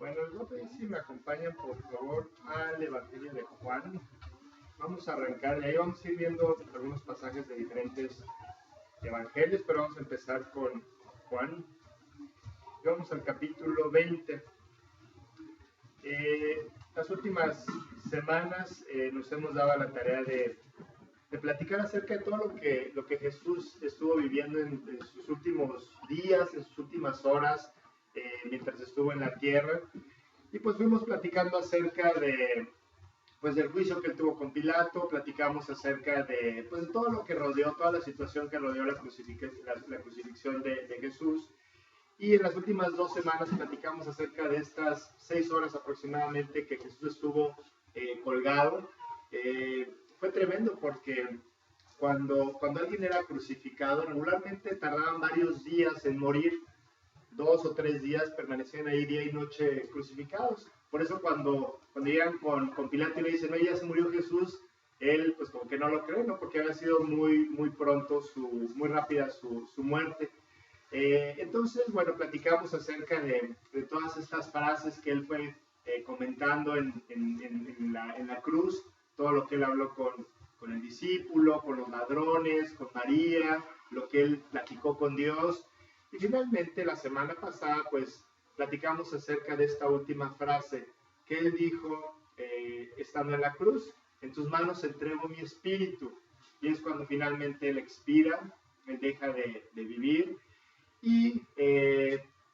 Bueno, les voy a pedir si me acompañan por favor al Evangelio de Juan. Vamos a arrancar, y ahí vamos a ir viendo algunos pasajes de diferentes evangelios, pero vamos a empezar con Juan. Y vamos al capítulo 20. Las últimas semanas nos hemos dado la tarea de platicar acerca de todo lo que Jesús estuvo viviendo en sus últimos días, en sus últimas horas, mientras estuvo en la tierra. Y pues fuimos platicando acerca del juicio que él tuvo con Pilato, platicamos acerca de todo lo que rodeó, toda la situación que rodeó la crucifixión de Jesús. Y en las últimas 2 semanas platicamos acerca de estas 6 horas aproximadamente que Jesús estuvo colgado. Fue tremendo porque cuando alguien era crucificado, regularmente tardaban varios días en morir. 2 o 3 días permanecían ahí día y noche crucificados. Por eso cuando llegan con Pilato y le dicen, no, ya se murió Jesús, él pues como que no lo cree, ¿no? Porque había sido muy pronto, muy rápida su muerte. Entonces, bueno, platicamos acerca de todas estas frases que él fue comentando en la cruz, todo lo que él habló con el discípulo, con los ladrones, con María, lo que él platicó con Dios. Y finalmente, la semana pasada, pues, platicamos acerca de esta última frase que él dijo estando en la cruz: en tus manos entrego mi espíritu. Y es cuando finalmente él expira, él deja de vivir. Y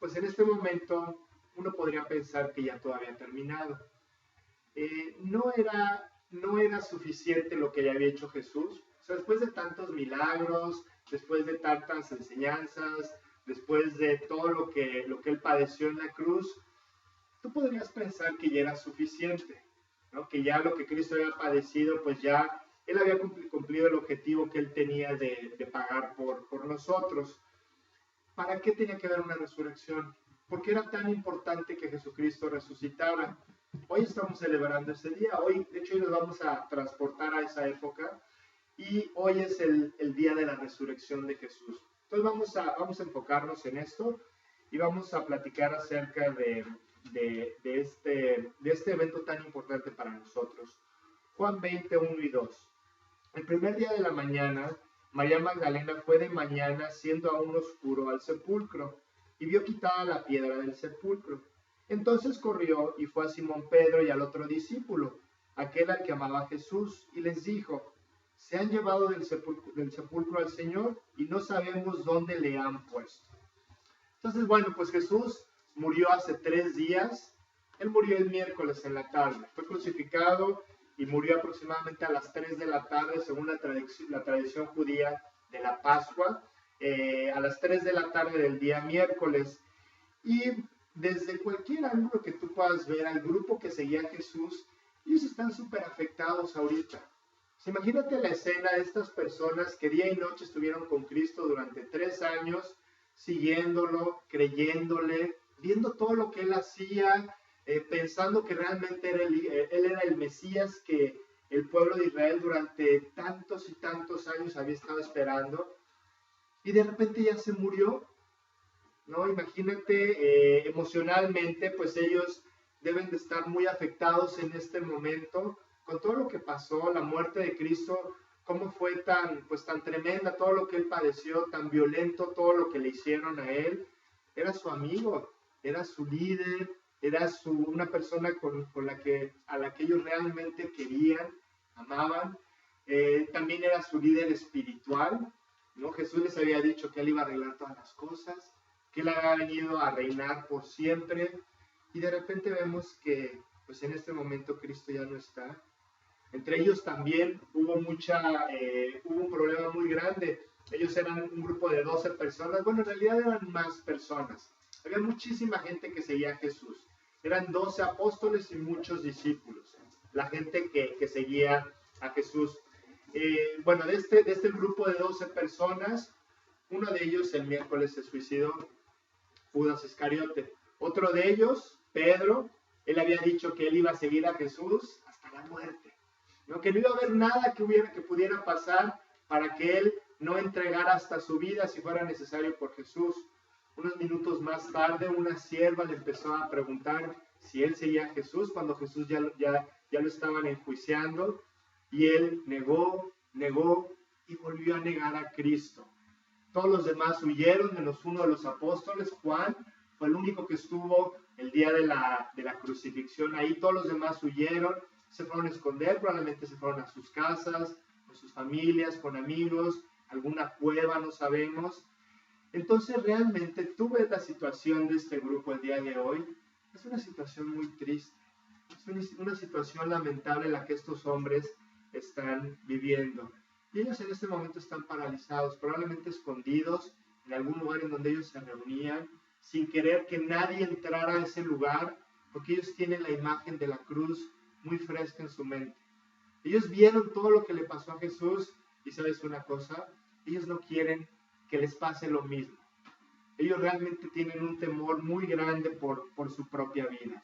pues en este momento uno podría pensar que ya todo había terminado. No era suficiente lo que ya había hecho Jesús. O sea, después de tantos milagros, después de tantas enseñanzas, después de todo lo que él padeció en la cruz, tú podrías pensar que ya era suficiente, ¿no? Que ya lo que Cristo había padecido, pues ya él había cumplido el objetivo que él tenía de pagar por nosotros. ¿Para qué tenía que haber una resurrección? ¿Por qué era tan importante que Jesucristo resucitara? Hoy estamos celebrando ese día. Hoy, de hecho, hoy nos vamos a transportar a esa época. Y hoy es el día de la resurrección de Jesús. Entonces vamos a enfocarnos en esto y vamos a platicar acerca de este evento tan importante para nosotros. Juan 20, 1 y 2. El primer día de la mañana, María Magdalena fue de mañana, siendo aún oscuro, al sepulcro, y vio quitada la piedra del sepulcro. Entonces corrió y fue a Simón Pedro y al otro discípulo, aquel al que amaba Jesús, y les dijo: se han llevado del sepulcro al Señor y no sabemos dónde le han puesto. Entonces, bueno, pues Jesús murió hace 3 días. Él murió el miércoles en la tarde. Fue crucificado y murió aproximadamente a las 3 de la tarde, según la tradición judía de la Pascua, a las 3 de la tarde del día miércoles. Y desde cualquier ángulo que tú puedas ver al grupo que seguía a Jesús, ellos están súper afectados ahorita. Imagínate la escena de estas personas que día y noche estuvieron con Cristo durante 3 años, siguiéndolo, creyéndole, viendo todo lo que él hacía, pensando que realmente él era el Mesías que el pueblo de Israel durante tantos y tantos años había estado esperando, y de repente ya se murió, ¿no? Imagínate, emocionalmente, pues ellos deben de estar muy afectados en este momento, con todo lo que pasó, la muerte de Cristo, cómo fue tan tremenda, todo lo que él padeció, tan violento, todo lo que le hicieron a él. Era su amigo, era su líder, era una persona a la que ellos realmente querían, amaban. También era su líder espiritual, ¿no? Jesús les había dicho que él iba a arreglar todas las cosas, que él había venido a reinar por siempre, y de repente vemos que pues en este momento Cristo ya no está. Entre ellos también hubo un problema muy grande. Ellos eran un grupo de 12 personas. Bueno, en realidad eran más personas. Había muchísima gente que seguía a Jesús. Eran 12 apóstoles y muchos discípulos. La gente que seguía a Jesús. Bueno, de este grupo de 12 personas, uno de ellos el miércoles se suicidó, Judas Iscariote. Otro de ellos, Pedro, él había dicho que él iba a seguir a Jesús hasta la muerte. ¿No? Que no iba a haber nada que pudiera pasar para que él no entregara hasta su vida si fuera necesario por Jesús. Unos minutos más tarde, una sierva le empezó a preguntar si él seguía a Jesús, cuando Jesús ya lo estaban enjuiciando, y él negó y volvió a negar a Cristo. Todos los demás huyeron, menos uno de los apóstoles, Juan, fue el único que estuvo el día de la crucifixión ahí. Todos los demás huyeron, se fueron a esconder, probablemente se fueron a sus casas, con sus familias, con amigos, alguna cueva, no sabemos. Entonces realmente tú ves la situación de este grupo el día de hoy, es una situación muy triste, es una situación lamentable en la que estos hombres están viviendo. Y ellos en este momento están paralizados, probablemente escondidos en algún lugar en donde ellos se reunían, sin querer que nadie entrara a ese lugar, porque ellos tienen la imagen de la cruz muy fresca en su mente. Ellos vieron todo lo que le pasó a Jesús, y sabes una cosa, ellos no quieren que les pase lo mismo. Ellos realmente tienen un temor muy grande por su propia vida.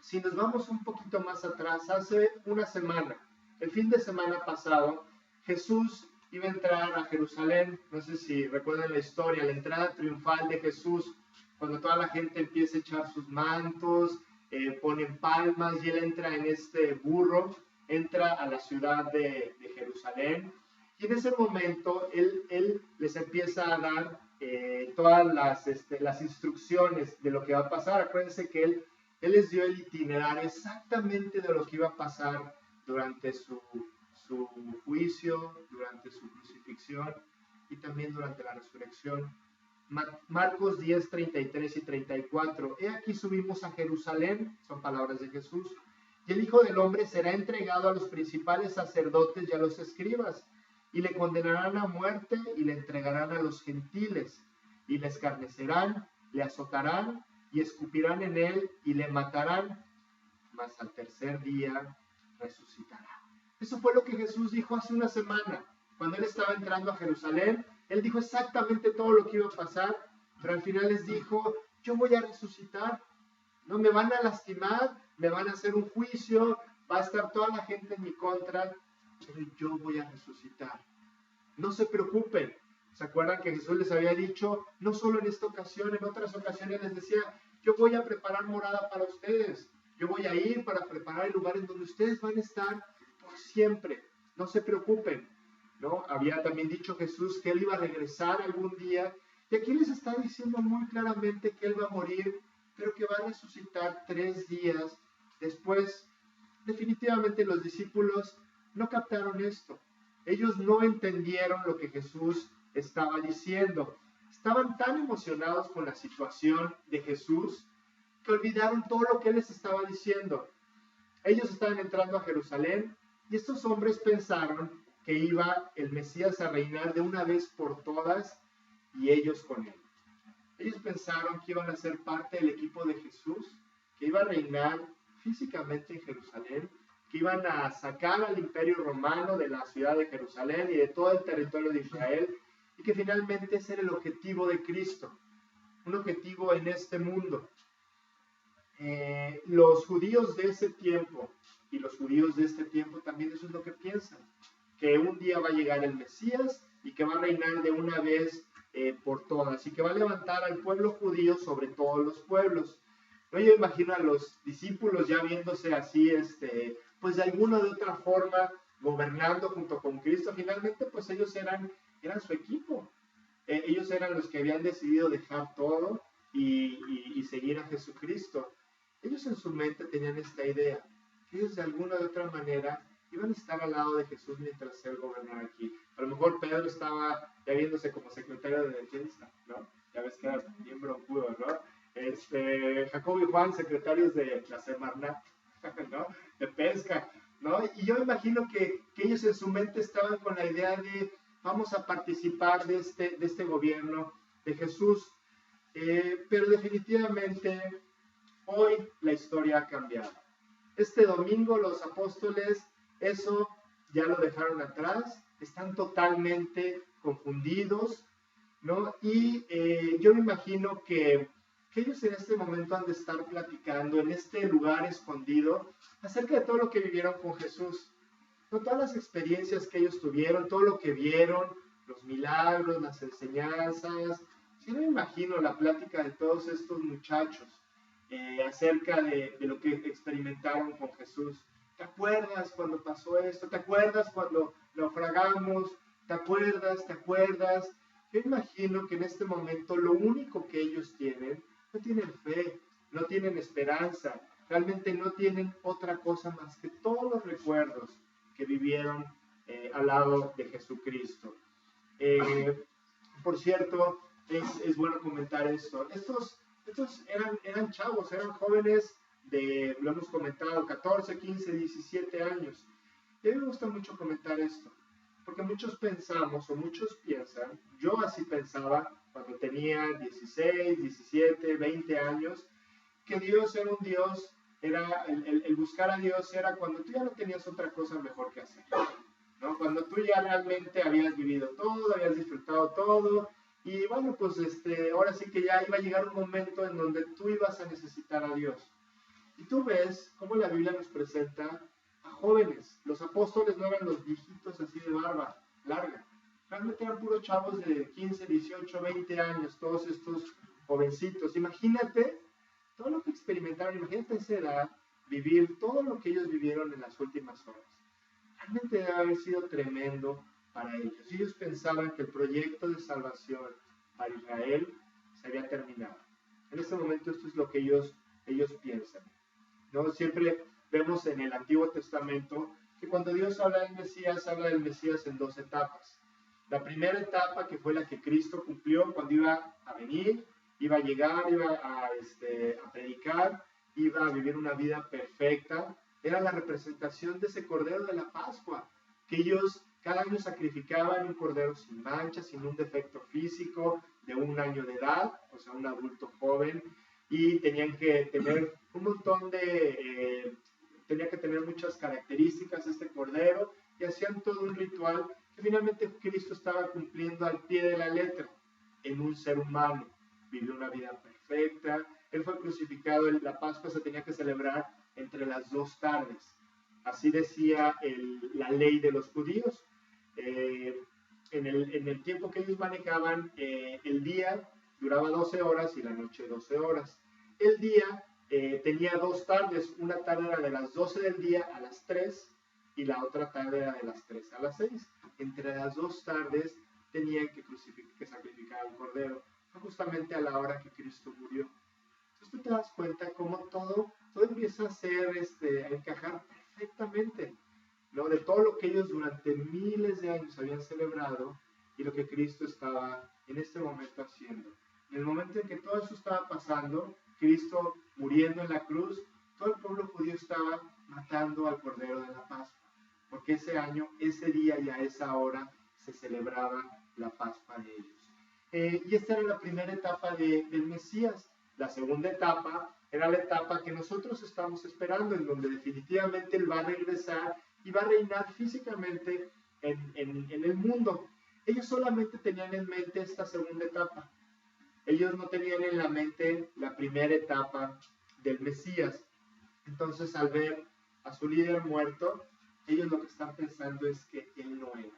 Si nos vamos un poquito más atrás, hace una semana, el fin de semana pasado, Jesús iba a entrar a Jerusalén. No sé si recuerdan la historia, la entrada triunfal de Jesús, cuando toda la gente empieza a echar sus mantos, ponen palmas, y él entra en este burro, entra a la ciudad de Jerusalén. Y en ese momento él les empieza a dar todas las instrucciones de lo que va a pasar. Acuérdense que él les dio el itinerario exactamente de lo que iba a pasar durante su juicio, durante su crucifixión y también durante la resurrección. Marcos 10, 33 y 34. He aquí subimos a Jerusalén, son palabras de Jesús, y el Hijo del Hombre será entregado a los principales sacerdotes y a los escribas, y le condenarán a muerte y le entregarán a los gentiles, y le escarnecerán, le azotarán y escupirán en él y le matarán, mas al tercer día resucitará. Eso fue lo que Jesús dijo hace una semana. Cuando él estaba entrando a Jerusalén, él dijo exactamente todo lo que iba a pasar, pero al final les dijo, yo voy a resucitar. No me van a lastimar, me van a hacer un juicio, va a estar toda la gente en mi contra, pero yo voy a resucitar. No se preocupen. ¿Se acuerdan que Jesús les había dicho, no solo en esta ocasión, en otras ocasiones les decía, yo voy a preparar morada para ustedes, yo voy a ir para preparar el lugar en donde ustedes van a estar por siempre, no se preocupen, ¿no? Había también dicho Jesús que él iba a regresar algún día, y aquí les está diciendo muy claramente que él va a morir, pero que va a resucitar 3 días después. Definitivamente los discípulos no captaron esto. Ellos no entendieron lo que Jesús estaba diciendo. Estaban tan emocionados con la situación de Jesús que olvidaron todo lo que él les estaba diciendo. Ellos estaban entrando a Jerusalén y estos hombres pensaron que iba el Mesías a reinar de una vez por todas y ellos con él. Ellos pensaron que iban a ser parte del equipo de Jesús, que iba a reinar físicamente en Jerusalén, que iban a sacar al imperio romano de la ciudad de Jerusalén y de todo el territorio de Israel, y que finalmente ese era el objetivo de Cristo, un objetivo en este mundo. Los judíos de ese tiempo y los judíos de este tiempo también eso es lo que piensan, que un día va a llegar el Mesías y que va a reinar de una vez por todas, y que va a levantar al pueblo judío sobre todos los pueblos. ¿No? Yo imagino a los discípulos ya viéndose así, pues de alguna de otra forma, gobernando junto con Cristo. Finalmente, pues ellos eran su equipo. Ellos eran los que habían decidido dejar todo y seguir a Jesucristo. Ellos en su mente tenían esta idea, que ellos de alguna de otra manera iban a estar al lado de Jesús mientras él gobernaba aquí. A lo mejor Pedro estaba ya viéndose como secretario de defensa, ¿no? Ya ves que era bien broncudo, ¿no? Jacobo y Juan, secretarios de la Semarnat, ¿no? De pesca, ¿no? Y yo imagino que ellos en su mente estaban con la idea de vamos a participar de este gobierno de Jesús, pero definitivamente hoy la historia ha cambiado. Este domingo los apóstoles eso ya lo dejaron atrás, están totalmente confundidos, ¿no? Y yo me imagino que ellos en este momento han de estar platicando en este lugar escondido acerca de todo lo que vivieron con Jesús, ¿no? Todas las experiencias que ellos tuvieron, todo lo que vieron, los milagros, las enseñanzas, Sí me imagino la plática de todos estos muchachos acerca de lo que experimentaron con Jesús. ¿Te acuerdas cuando pasó esto? ¿Te acuerdas cuando naufragamos? ¿Te acuerdas? ¿Te acuerdas? Yo imagino que en este momento lo único que ellos tienen, no tienen fe, no tienen esperanza, realmente no tienen otra cosa más que todos los recuerdos que vivieron al lado de Jesucristo. Eh, por cierto, es bueno comentar esto. Estos eran chavos, eran jóvenes de, lo hemos comentado, 14, 15, 17 años. Y a mí me gusta mucho comentar esto, porque muchos pensamos o muchos piensan, yo así pensaba cuando tenía 16, 17, 20 años, que Dios era un Dios, el buscar a Dios era cuando tú ya no tenías otra cosa mejor que hacer, ¿no? Cuando tú ya realmente habías vivido todo, habías disfrutado todo, y bueno, pues ahora sí que ya iba a llegar un momento en donde tú ibas a necesitar a Dios. Y tú ves cómo la Biblia nos presenta a jóvenes. Los apóstoles no eran los viejitos así de barba larga. Realmente eran puros chavos de 15, 18, 20 años, todos estos jovencitos. Imagínate todo lo que experimentaron, imagínate a esa edad, vivir todo lo que ellos vivieron en las últimas horas. Realmente debe haber sido tremendo para ellos. Ellos pensaban que el proyecto de salvación para Israel se había terminado. En este momento esto es lo que ellos piensan, ¿no? Siempre vemos en el Antiguo Testamento que cuando Dios habla del Mesías en dos etapas. La primera etapa, que fue la que Cristo cumplió cuando iba a venir, iba a llegar, iba a predicar, iba a vivir una vida perfecta, era la representación de ese Cordero de la Pascua, que ellos cada año sacrificaban un cordero sin mancha, sin un defecto físico, de 1 año de edad, o sea, un adulto joven, y tenían que tener un montón tenía que tener muchas características este cordero, y hacían todo un ritual que finalmente Cristo estaba cumpliendo al pie de la letra en un ser humano. Vivió una vida perfecta, él fue crucificado, la Pascua se tenía que celebrar entre las 2 tardes. Así decía la ley de los judíos. En el tiempo que ellos manejaban, el día duraba 12 horas y la noche 12 horas. El día tenía 2 tardes, una tarde era de las 12 del día a las 3 y la otra tarde era de las 3 a las 6. Entre las 2 tardes tenían que sacrificar al cordero, justamente a la hora que Cristo murió. Entonces tú te das cuenta cómo todo empieza a encajar perfectamente, ¿no? De todo lo que ellos durante miles de años habían celebrado y lo que Cristo estaba en este momento haciendo. En el momento en que todo eso estaba pasando, Cristo muriendo en la cruz, todo el pueblo judío estaba matando al Cordero de la Pascua, porque ese año, ese día y a esa hora se celebraba la Pascua de ellos. Y esta era la primera etapa del Mesías. La segunda etapa era la etapa que nosotros estamos esperando, en donde definitivamente Él va a regresar y va a reinar físicamente en el mundo. Ellos solamente tenían en mente esta segunda etapa. Ellos no tenían en la mente la primera etapa del Mesías. Entonces, al ver a su líder muerto, ellos lo que están pensando es que Él no era.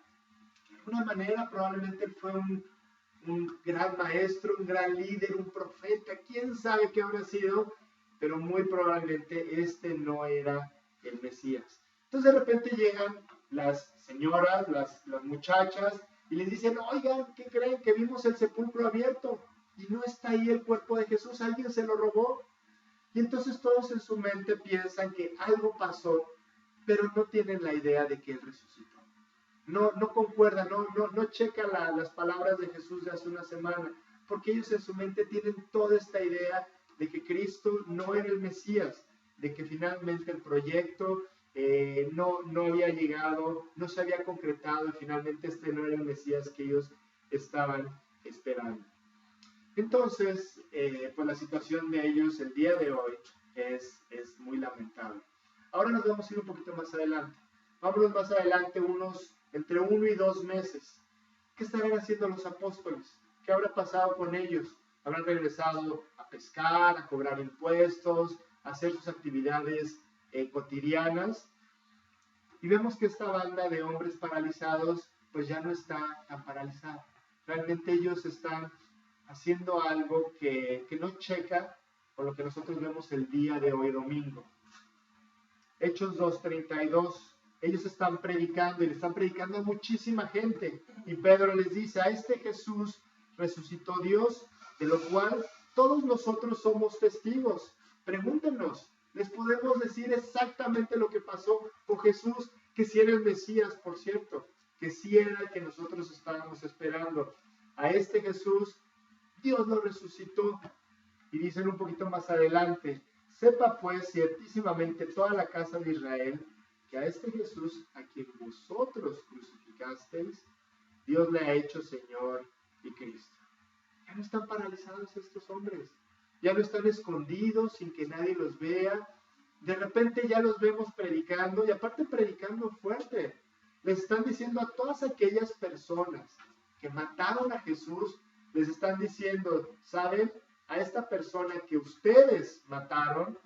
De alguna manera, probablemente Él fue un gran maestro, un gran líder, un profeta, quién sabe qué habrá sido, pero muy probablemente este no era el Mesías. Entonces de repente llegan las señoras, las muchachas, y les dicen, oigan, ¿qué creen? Que vimos el sepulcro abierto y no está ahí el cuerpo de Jesús, alguien se lo robó. Y entonces todos en su mente piensan que algo pasó, pero no tienen la idea de que Él resucitó. No concuerdan, no checan las palabras de Jesús de hace una semana, porque ellos en su mente tienen toda esta idea de que Cristo no era el Mesías, de que finalmente el proyecto no había llegado, no se había concretado y finalmente este no era el Mesías que ellos estaban esperando. Entonces, pues la situación de ellos el día de hoy es muy lamentable. Ahora nos vamos a ir un poquito más adelante. Vámonos más adelante entre 1 y 2 meses. ¿Qué estarán haciendo los apóstoles? ¿Qué habrá pasado con ellos? ¿Habrán regresado a pescar, a cobrar impuestos, a hacer sus actividades cotidianas? Y vemos que esta banda de hombres paralizados pues ya no está tan paralizada. Realmente ellos están haciendo algo que no checa con lo que nosotros vemos el día de hoy domingo. Hechos 2:32, ellos están predicando y le están predicando a muchísima gente. Y Pedro les dice, a este Jesús resucitó Dios, de lo cual todos nosotros somos testigos. Pregúntenos, les podemos decir exactamente lo que pasó con Jesús, que si era el Mesías, por cierto, que si era el que nosotros estábamos esperando. A este Jesús, Dios lo resucitó. Y dicen un poquito más adelante, sepa pues ciertísimamente toda la casa de Israel, que a este Jesús, a quien vosotros crucificasteis, Dios le ha hecho Señor y Cristo. Ya no están paralizados estos hombres, ya no están escondidos sin que nadie los vea. De repente ya los vemos predicando, y aparte predicando fuerte. Les están diciendo a todas aquellas personas que mataron a Jesús, les están diciendo, ¿saben? A esta persona que ustedes mataron,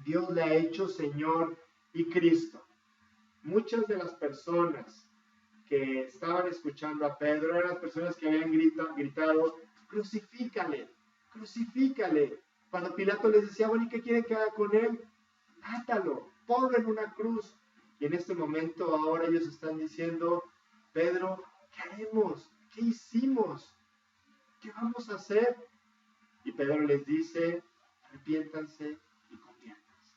Dios le ha hecho Señor y Cristo. Muchas de las personas que estaban escuchando a Pedro eran las personas que habían gritado, crucifícale, crucifícale. Cuando Pilato les decía, bueno, ¿y qué quieren que haga con él? Mátalo, ponlo en una cruz. Y en este momento ahora ellos están diciendo, Pedro, ¿qué haremos? ¿Qué hicimos? ¿Qué vamos a hacer? Y Pedro les dice, arrepiéntanse y conviértanse.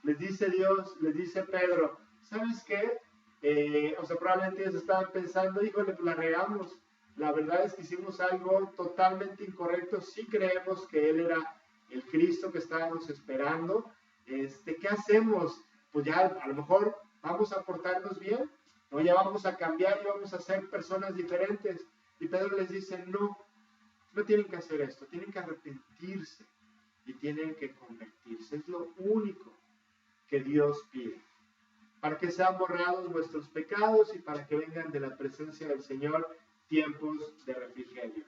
Les dice Dios, les dice Pedro, ¿sabes qué? Probablemente ellos estaban pensando, híjole, pues la regamos. La verdad es que hicimos algo totalmente incorrecto. Sí creemos que Él era el Cristo que estábamos esperando. ¿Qué hacemos? Pues ya a lo mejor vamos a portarnos bien, o ya vamos a cambiar y vamos a ser personas diferentes. Y Pedro les dice, no tienen que hacer esto, tienen que arrepentirse y tienen que convertirse. Es lo único que Dios pide, para que sean borrados vuestros pecados y para que vengan de la presencia del Señor tiempos de refrigerio.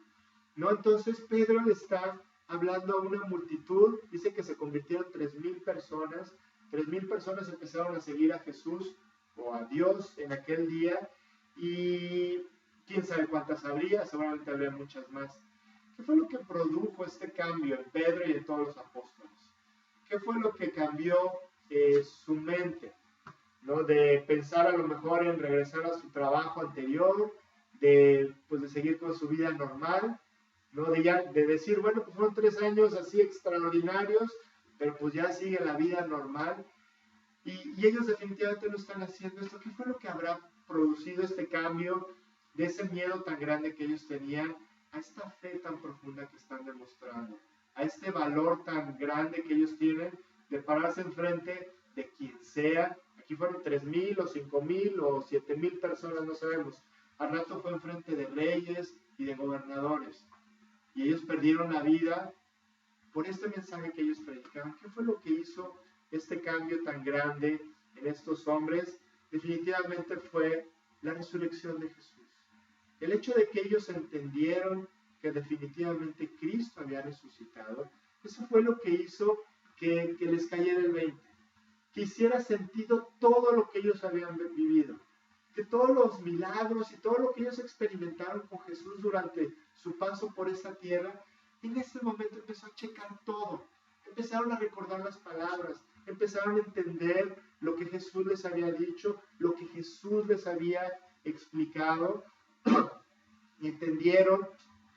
¿No? Entonces Pedro le está hablando a una multitud, dice que se convirtieron 3,000 personas, 3,000 personas empezaron a seguir a Jesús o a Dios en aquel día, y quién sabe cuántas habría, seguramente habría muchas más. ¿Qué fue lo que produjo este cambio en Pedro y en todos los apóstoles? ¿Qué fue lo que cambió su mente? ¿No? De pensar a lo mejor en regresar a su trabajo anterior, de seguir con su vida normal, ¿no? De decir, bueno, pues fueron 3 años así extraordinarios, pero pues ya sigue la vida normal. Y ellos definitivamente no están haciendo esto. ¿Qué fue lo que habrá producido este cambio de ese miedo tan grande que ellos tenían a esta fe tan profunda que están demostrando, a este valor tan grande que ellos tienen de pararse enfrente de quien sea? Aquí fueron 3,000 o 5,000 o 7,000 personas, no sabemos. Al rato fue enfrente de reyes y de gobernadores. Y ellos perdieron la vida por este mensaje que ellos predicaban. ¿Qué fue lo que hizo este cambio tan grande en estos hombres? Definitivamente fue la resurrección de Jesús. El hecho de que ellos entendieron que definitivamente Cristo había resucitado, eso fue lo que hizo que les cayera el 20, que hiciera sentido todo lo que ellos habían vivido, que todos los milagros y todo lo que ellos experimentaron con Jesús durante su paso por esa tierra, en ese momento empezó a checar todo, empezaron a recordar las palabras, empezaron a entender lo que Jesús les había dicho, lo que Jesús les había explicado, y entendieron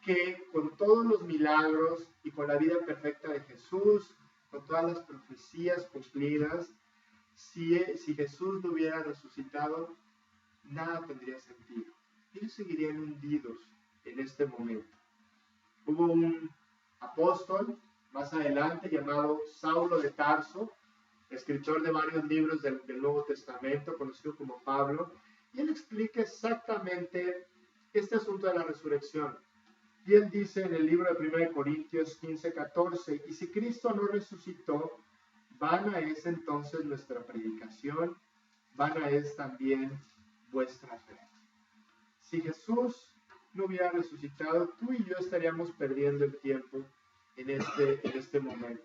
que con todos los milagros y con la vida perfecta de Jesús, con todas las profecías cumplidas, si Jesús no hubiera resucitado, nada tendría sentido. Ellos seguirían hundidos en este momento. Hubo un apóstol más adelante llamado Saulo de Tarso, escritor de varios libros del Nuevo Testamento, conocido como Pablo, y él explica exactamente este asunto de la resurrección. Y él dice en el libro de 1 Corintios 15:14, y si Cristo no resucitó, vana es entonces nuestra predicación, vana es también vuestra fe. Si Jesús no hubiera resucitado, tú y yo estaríamos perdiendo el tiempo en este momento.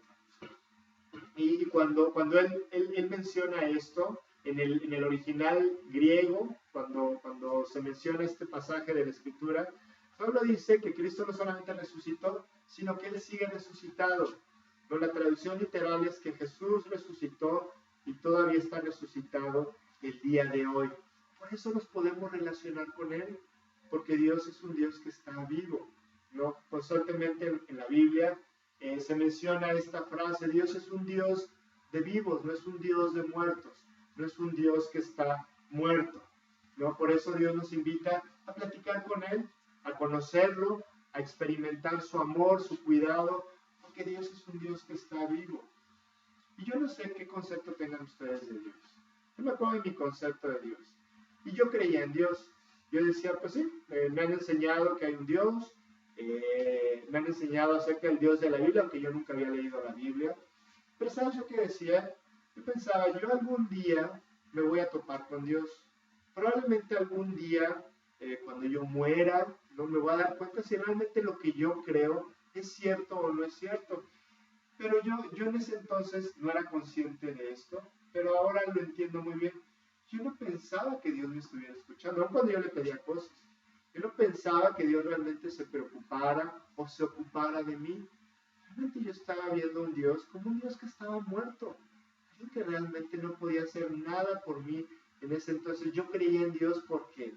Y cuando él menciona esto, en el original griego, cuando se menciona este pasaje de la Escritura, Pablo dice que Cristo no solamente resucitó, sino que Él sigue resucitado. No, la traducción literal es que Jesús resucitó y todavía está resucitado el día de hoy. Por eso nos podemos relacionar con Él, porque Dios es un Dios que está vivo, ¿no? Constantemente en la Biblia se menciona esta frase: Dios es un Dios de vivos, no es un Dios de muertos, no es un Dios que está muerto, ¿no? Por eso Dios nos invita a platicar con Él, a conocerlo, a experimentar su amor, su cuidado, porque Dios es un Dios que está vivo. Y yo no sé qué concepto tengan ustedes de Dios. Yo me acuerdo de mi concepto de Dios. Y yo creía en Dios. Yo decía, pues sí, me han enseñado que hay un Dios, me han enseñado acerca del Dios de la Biblia, aunque yo nunca había leído la Biblia. Pero ¿sabes yo qué decía? Yo pensaba, yo algún día me voy a topar con Dios. Probablemente algún día, cuando yo muera, no me voy a dar cuenta si realmente lo que yo creo es cierto o no es cierto. Pero yo en ese entonces no era consciente de esto, pero ahora lo entiendo muy bien. Yo no pensaba que Dios me estuviera escuchando, aun cuando yo le pedía cosas. Yo no pensaba que Dios realmente se preocupara o se ocupara de mí. Realmente yo estaba viendo a un Dios como un Dios que estaba muerto, alguien que realmente no podía hacer nada por mí en ese entonces. Yo creía en Dios porque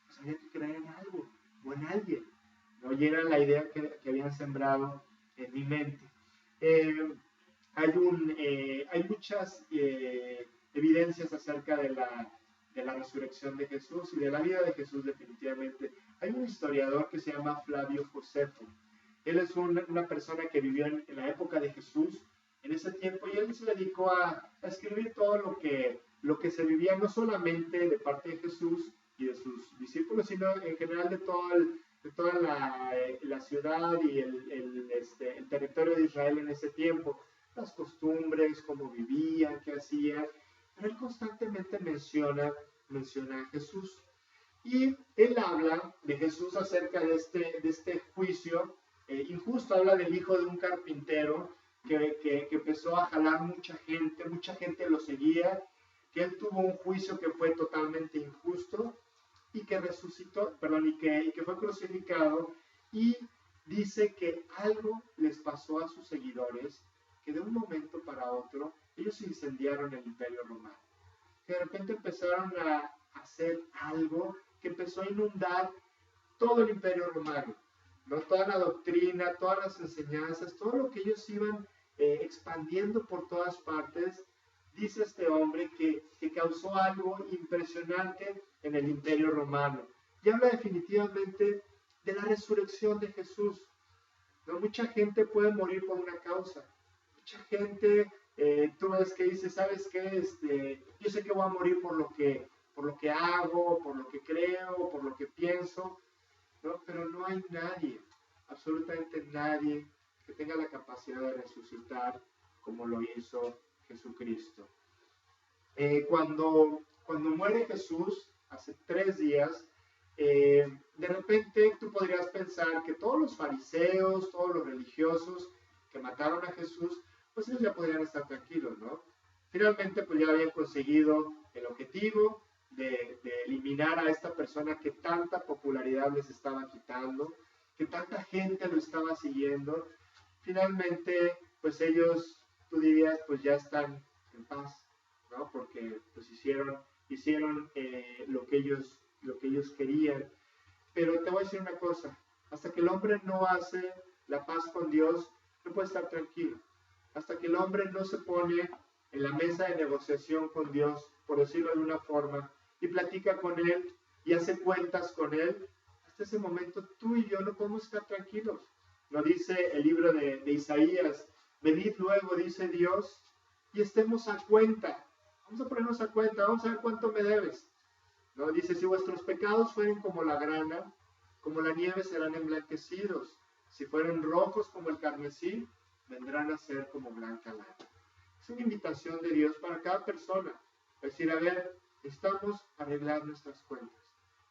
pues, había que creer en algo o en alguien, ¿no? Y era la idea que habían sembrado en mi mente. Eh, hay muchas evidencias acerca de la resurrección de Jesús y de la vida de Jesús definitivamente. Hay un historiador que se llama Flavio Josefo. Él es una persona que vivió en la época de Jesús, en ese tiempo, y él se dedicó a escribir todo lo que se vivía, no solamente de parte de Jesús y de sus discípulos, sino en general de toda la ciudad y el territorio de Israel en ese tiempo, las costumbres, cómo vivían, qué hacían. Pero él constantemente menciona a Jesús. Y él habla de Jesús acerca de este juicio injusto. Habla del hijo de un carpintero que empezó a jalar mucha gente lo seguía, que él tuvo un juicio que fue totalmente injusto y que resucitó, perdón, y que fue crucificado, y dice que algo les pasó a sus seguidores, que de un momento para otro ellos incendiaron el Imperio Romano, que de repente empezaron a hacer algo que empezó a inundar todo el Imperio Romano, ¿no? Toda la doctrina, todas las enseñanzas, todo lo que ellos iban expandiendo por todas partes. Dice este hombre que causó algo impresionante en el Imperio Romano. Y habla definitivamente de la resurrección de Jesús, ¿no? Mucha gente puede morir por una causa. Mucha gente, tú ves que dice, ¿sabes qué? Yo sé que voy a morir por lo que hago, por lo que creo, por lo que pienso, ¿no? Pero no hay nadie, absolutamente nadie, que tenga la capacidad de resucitar como lo hizo Jesucristo. Cuando muere Jesús, hace 3 días, de repente tú podrías pensar que todos los fariseos, todos los religiosos que mataron a Jesús, pues ellos ya podrían estar tranquilos, ¿no? Finalmente, pues ya habían conseguido el objetivo de eliminar a esta persona que tanta popularidad les estaba quitando, que tanta gente lo estaba siguiendo. Finalmente, pues ellos, tú dirías, pues ya están en paz, ¿no? Porque pues hicieron lo que ellos querían. Pero te voy a decir una cosa: hasta que el hombre no hace la paz con Dios, no puede estar tranquilo. Hasta que el hombre no se pone en la mesa de negociación con Dios, por decirlo de una forma, y platica con Él y hace cuentas con Él, hasta ese momento tú y yo no podemos estar tranquilos. Lo dice el libro de Isaías: venid luego, dice Dios, y estemos a cuenta. Vamos a ponernos a cuenta, vamos a ver cuánto me debes, ¿no? Dice, si vuestros pecados fueren como la grana, como la nieve serán emblanquecidos. Si fueren rojos como el carmesí, vendrán a ser como blanca lana. Es una invitación de Dios para cada persona. Es decir, a ver, necesitamos arreglar nuestras cuentas.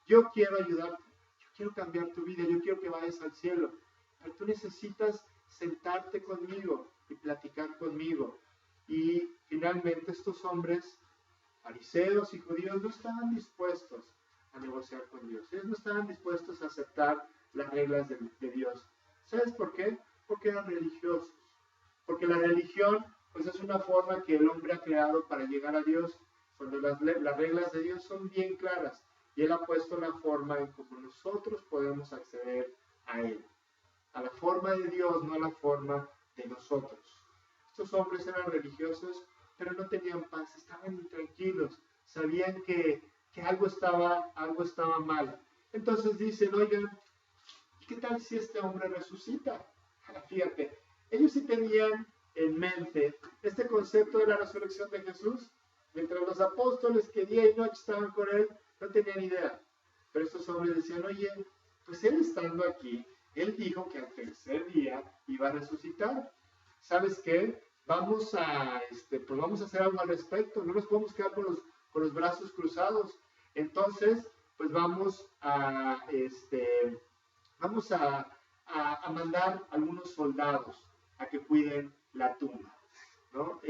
Yo quiero ayudarte, yo quiero cambiar tu vida, yo quiero que vayas al cielo. Pero tú necesitas sentarte conmigo y platicar conmigo. Y finalmente estos hombres, fariseos y judíos, no estaban dispuestos a negociar con Dios. Ellos no estaban dispuestos a aceptar las reglas de Dios. ¿Sabes por qué? Porque eran religiosos. Porque la religión pues es una forma que el hombre ha creado para llegar a Dios, cuando las reglas de Dios son bien claras. Y Él ha puesto la forma en cómo nosotros podemos acceder a Él. A la forma de Dios, no a la forma de nosotros. Estos hombres eran religiosos, pero no tenían paz, estaban intranquilos, sabían que algo estaba mal. Entonces dicen, oigan, ¿qué tal si este hombre resucita? Fíjate, ellos sí tenían en mente este concepto de la resurrección de Jesús, mientras los apóstoles que día y noche estaban con él, no tenían idea. Pero estos hombres decían, oye, pues él estando aquí, él dijo que al tercer día iba a resucitar. ¿Sabes qué? Vamos a hacer algo al respecto. No nos podemos quedar con los brazos cruzados. Entonces, pues vamos a mandar algunos soldados a que cuiden la tumba, ¿no?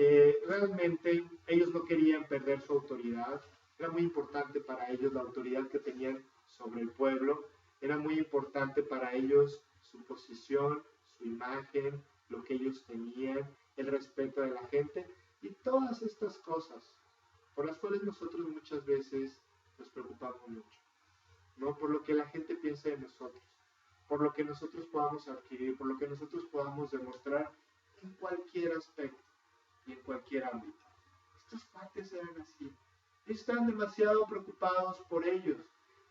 Realmente ellos no querían perder su autoridad. Era muy importante para ellos la autoridad que tenían sobre el pueblo. Era muy importante para ellos su posición, su imagen, lo que ellos tenían, el respeto de la gente y todas estas cosas por las cuales nosotros muchas veces nos preocupamos mucho, ¿no? Por lo que la gente piensa de nosotros, por lo que nosotros podamos adquirir, por lo que nosotros podamos demostrar en cualquier aspecto y en cualquier ámbito. Estos cuates eran así. Ellos estaban demasiado preocupados por ellos.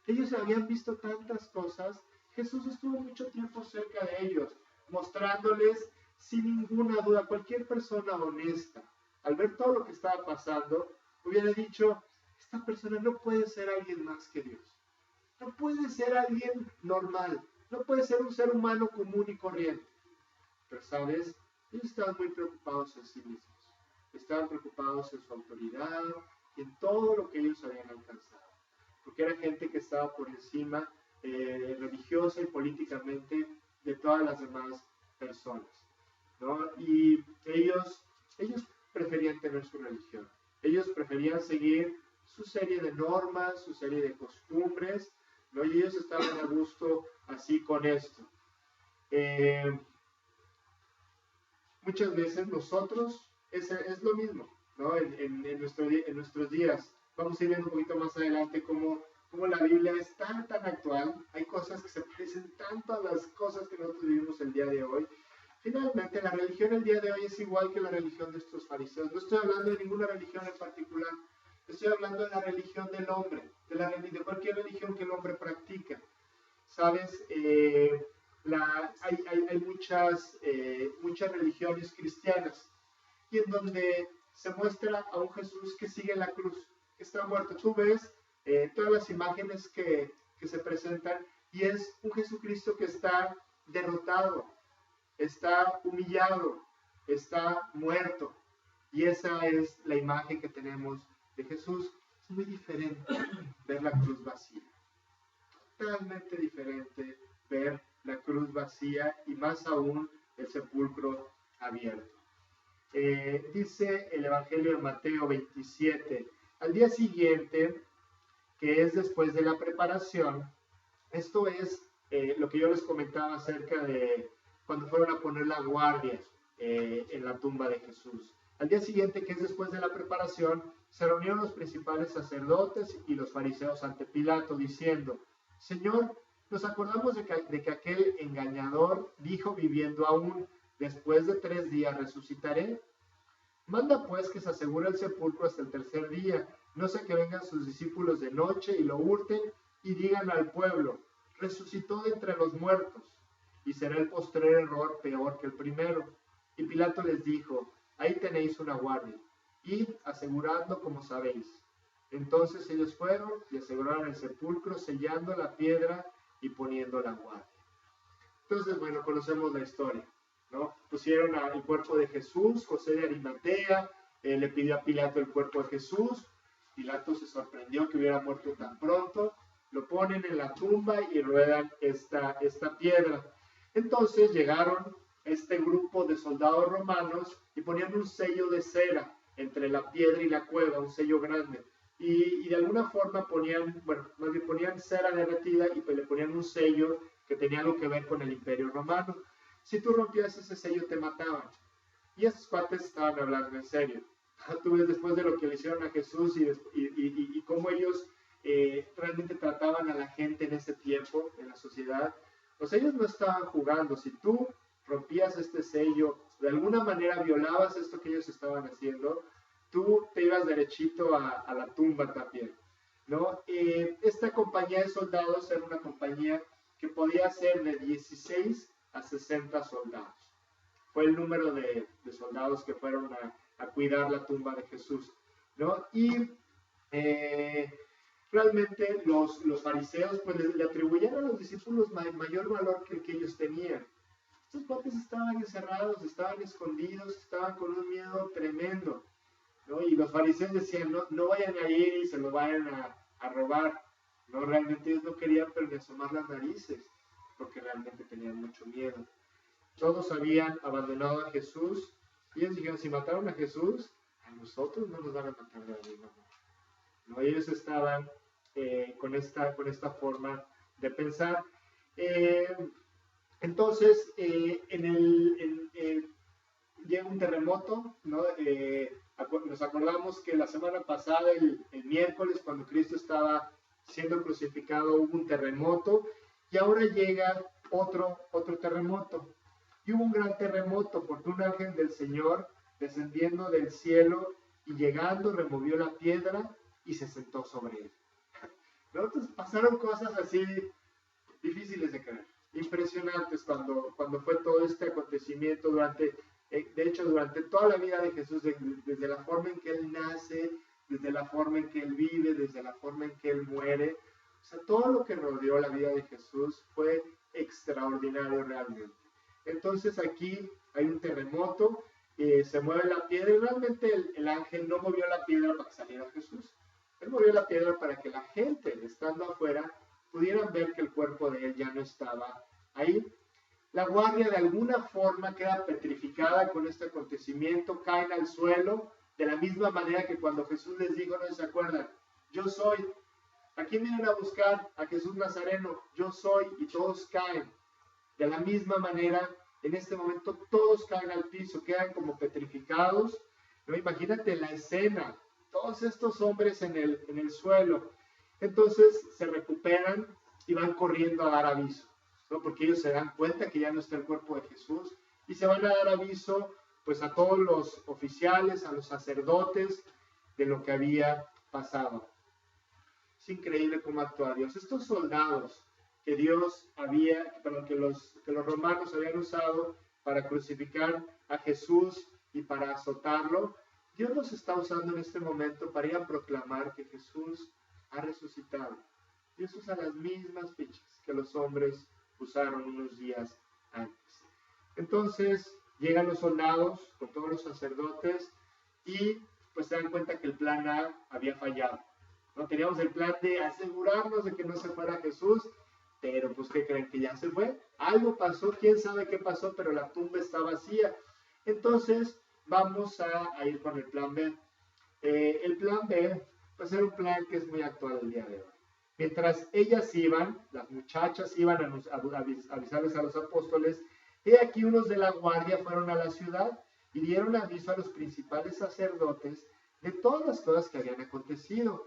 Ellos habían visto tantas cosas. Jesús estuvo mucho tiempo cerca de ellos, mostrándoles sin ninguna duda, cualquier persona honesta, al ver todo lo que estaba pasando, hubiera dicho, esta persona no puede ser alguien más que Dios. No puede ser alguien normal. No puede ser un ser humano común y corriente. Pero, ¿sabes? Ellos estaban muy preocupados en sí mismos. Estaban preocupados en su autoridad y en todo lo que ellos habían alcanzado. Porque era gente que estaba por encima religiosa y políticamente de todas las demás personas, ¿no? Y ellos preferían tener su religión. Ellos preferían seguir su serie de normas, su serie de costumbres, ¿no? Y ellos estaban a gusto así con esto. Muchas veces nosotros es lo mismo, ¿no? En nuestros días. Vamos a ir viendo un poquito más adelante cómo la Biblia es tan actual. Hay cosas que se parecen tanto a las cosas que nosotros vivimos el día de hoy. Finalmente, la religión el día de hoy es igual que la religión de estos fariseos. No estoy hablando de ninguna religión en particular. Estoy hablando de la religión del hombre, de cualquier religión que el hombre practica. ¿Sabes? Hay muchas religiones cristianas y en donde se muestra a un Jesús que sigue la cruz, que está muerto. Tú ves todas las imágenes que se presentan y es un Jesucristo que está derrotado, está humillado, está muerto. Y esa es la imagen que tenemos de Jesús. Es muy diferente ver la cruz vacía. Totalmente diferente ver la cruz vacía y más aún el sepulcro abierto. Dice el Evangelio de Mateo 27, al día siguiente, que es después de la preparación, esto es lo que yo les comentaba acerca de cuando fueron a poner la guardia en la tumba de Jesús. Al día siguiente, que es después de la preparación, se reunieron los principales sacerdotes y los fariseos ante Pilato, diciendo, Señor, nos acordamos de que aquel engañador dijo viviendo aún, después de 3 días resucitaré. Manda pues que se asegure el sepulcro hasta el tercer día, no sea que vengan sus discípulos de noche y lo hurten y digan al pueblo, resucitó de entre los muertos, y será el postrer error peor que el primero. Y Pilato les dijo, ahí tenéis una guardia, id asegurando como sabéis. Entonces ellos fueron y aseguraron el sepulcro, sellando la piedra y poniendo la guardia. Entonces, bueno, conocemos la historia, ¿no? Pusieron el cuerpo de Jesús, José de Arimatea, le pidió a Pilato el cuerpo de Jesús. Pilato se sorprendió que hubiera muerto tan pronto, lo ponen en la tumba y ruedan esta piedra. Entonces llegaron este grupo de soldados romanos y ponían un sello de cera entre la piedra y la cueva, un sello grande. Y de alguna forma ponían cera derretida y le ponían un sello que tenía algo que ver con el Imperio Romano. Si tú rompías ese sello, te mataban. Y estos cuates estaban hablando en serio. Tú ves después de lo que le hicieron a Jesús y cómo ellos realmente trataban a la gente en ese tiempo, en la sociedad. Pues ellos no estaban jugando. Si tú rompías este sello, de alguna manera violabas esto que ellos estaban haciendo, tú te ibas derechito a la tumba también, ¿no? Esta compañía de soldados era una compañía que podía ser de 16 a 60 soldados. Fue el número de soldados que fueron a cuidar la tumba de Jesús, ¿no? Y realmente los fariseos pues le atribuían a los discípulos mayor valor que el que ellos tenían. Estos cuates estaban encerrados, estaban escondidos, estaban con un miedo tremendo, ¿no? Y los fariseos decían, no vayan a ir y se lo vayan a robar. No, realmente ellos no querían pero ni asomar las narices, porque realmente tenían mucho miedo. Todos habían abandonado a Jesús y ellos dijeron, si mataron a Jesús, a nosotros no nos van a matar de la misma manera. ¿No? Ellos estaban con esta forma de pensar. Entonces, llega un terremoto, ¿no? Nos acordamos que la semana pasada, el miércoles, cuando Cristo estaba siendo crucificado, hubo un terremoto, y ahora llega otro terremoto. Y hubo un gran terremoto, porque un ángel del Señor, descendiendo del cielo y llegando, removió la piedra y se sentó sobre él. ¿No? Entonces pasaron cosas así difíciles de creer, impresionantes cuando fue todo este acontecimiento de hecho durante toda la vida de Jesús, desde la forma en que Él nace, desde la forma en que Él vive, desde la forma en que Él muere. O sea, todo lo que rodeó la vida de Jesús fue extraordinario realmente. Entonces aquí hay un terremoto, se mueve la piedra y realmente el ángel no movió la piedra para que saliera Jesús. Él movió la piedra para que la gente, estando afuera, pudieran ver que el cuerpo de él ya no estaba ahí. La guardia de alguna forma queda petrificada con este acontecimiento, caen al suelo, de la misma manera que cuando Jesús les dijo, no se acuerdan, yo soy. ¿A quién vienen a buscar? A Jesús Nazareno, yo soy, y todos caen. De la misma manera, en este momento todos caen al piso, quedan como petrificados. ¿No? Imagínate la escena, todos estos hombres en el suelo. Entonces se recuperan y van corriendo a dar aviso, ¿no? Porque ellos se dan cuenta que ya no está el cuerpo de Jesús y se van a dar aviso pues a todos los oficiales, a los sacerdotes de lo que había pasado. Es increíble cómo actúa Dios. Estos soldados que que los romanos habían usado para crucificar a Jesús y para azotarlo, Dios los está usando en este momento para ir a proclamar que Jesús ha resucitado. Dios usa las mismas fichas que los hombres usaron unos días antes. Entonces llegan los soldados con todos los sacerdotes y pues se dan cuenta que el plan A había fallado. No teníamos el plan de asegurarnos de que no se fuera Jesús, pero pues ¿qué creen? Que ya se fue. Algo pasó, quién sabe qué pasó, pero la tumba está vacía. Entonces vamos a ir con el plan B. El plan B pues era un plan que es muy actual el día de hoy. Mientras ellas iban, las muchachas iban a avisarles a los apóstoles, he aquí unos de la guardia fueron a la ciudad y dieron aviso a los principales sacerdotes de todas las cosas que habían acontecido.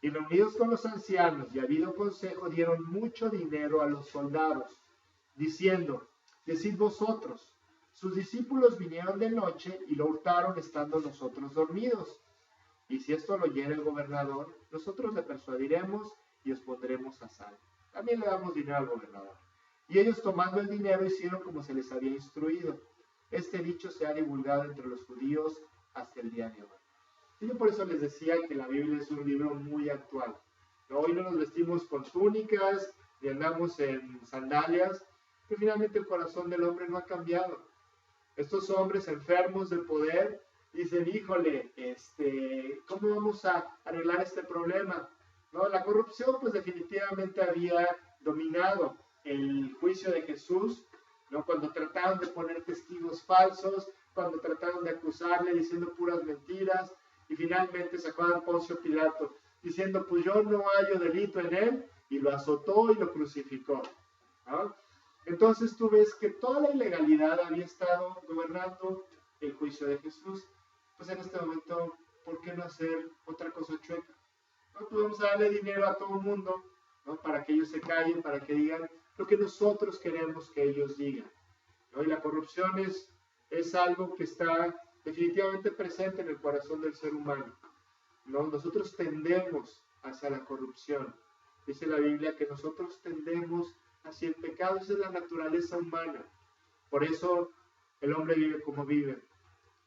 Y reunidos con los ancianos y habido consejo, dieron mucho dinero a los soldados, diciendo, decid vosotros, sus discípulos vinieron de noche y lo hurtaron estando nosotros dormidos. Y si esto lo oyera el gobernador, nosotros le persuadiremos y os pondremos a salvo. También le damos dinero al gobernador. Y ellos tomando el dinero hicieron como se les había instruido. Este dicho se ha divulgado entre los judíos hasta el día de hoy. Y yo por eso les decía que la Biblia es un libro muy actual. ¿No? Hoy no nos vestimos con túnicas, ni andamos en sandalias, pero finalmente el corazón del hombre no ha cambiado. Estos hombres enfermos del poder dicen, híjole, ¿cómo vamos a arreglar este problema? ¿No? La corrupción pues definitivamente había dominado el juicio de Jesús, ¿no? Cuando trataron de poner testigos falsos, cuando trataron de acusarle diciendo puras mentiras, y finalmente sacó a Poncio Pilato diciendo, pues yo no hallo delito en él, y lo azotó y lo crucificó, ¿no? Entonces tú ves que toda la ilegalidad había estado gobernando el juicio de Jesús. Pues en este momento, ¿por qué no hacer otra cosa chueca? No podemos darle dinero a todo el mundo, ¿no? Para que ellos se callen, para que digan lo que nosotros queremos que ellos digan, ¿no? Y la corrupción es algo que está definitivamente presente en el corazón del ser humano, ¿no? Nosotros tendemos hacia la corrupción. Dice la Biblia que nosotros tendemos hacia el pecado, esa es la naturaleza humana. Por eso el hombre vive como vive.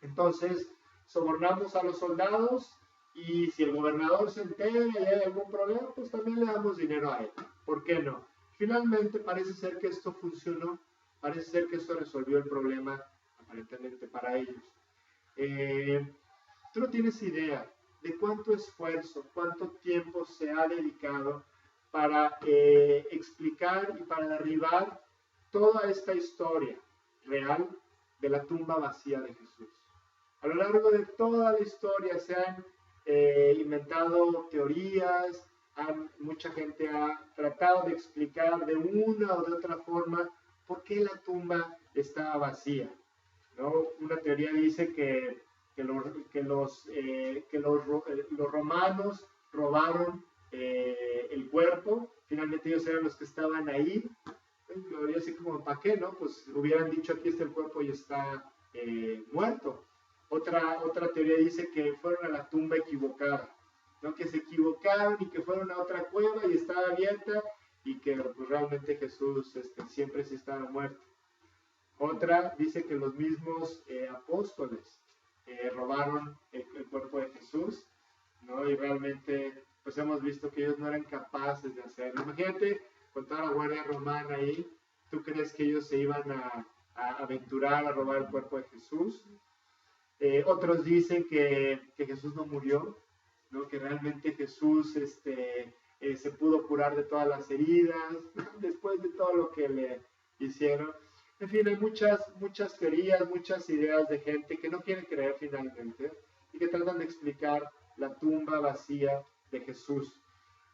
Entonces, sobornamos a los soldados y si el gobernador se entera y hay algún problema, pues también le damos dinero a él. ¿Por qué no? Finalmente parece ser que esto funcionó, parece ser que esto resolvió el problema aparentemente para ellos. Tú no tienes idea de cuánto esfuerzo, cuánto tiempo se ha dedicado para explicar y para derribar toda esta historia real de la tumba vacía de Jesús. A lo largo de toda la historia se han inventado teorías, mucha gente ha tratado de explicar de una o de otra forma por qué la tumba estaba vacía, ¿no? Una teoría dice que los romanos robaron el cuerpo, finalmente ellos eran los que estaban ahí, lo vería así como, ¿para qué, no? Pues hubieran dicho, aquí está el cuerpo y está muerto. Otra teoría dice que fueron a la tumba equivocada, ¿no? Que se equivocaron y que fueron a otra cueva y estaba abierta y que pues, realmente Jesús siempre sí estaba muerto. Otra dice que los mismos apóstoles robaron el cuerpo de Jesús, ¿no? Y realmente pues hemos visto que ellos no eran capaces de hacerlo. Imagínate con toda la guardia romana ahí, ¿tú crees que ellos se iban a aventurar a robar el cuerpo de Jesús? Otros dicen que Jesús no murió, ¿no? Que realmente Jesús se pudo curar de todas las heridas, después de todo lo que le hicieron. En fin, hay muchas teorías, muchas ideas de gente que no quiere creer finalmente y que tratan de explicar la tumba vacía de Jesús.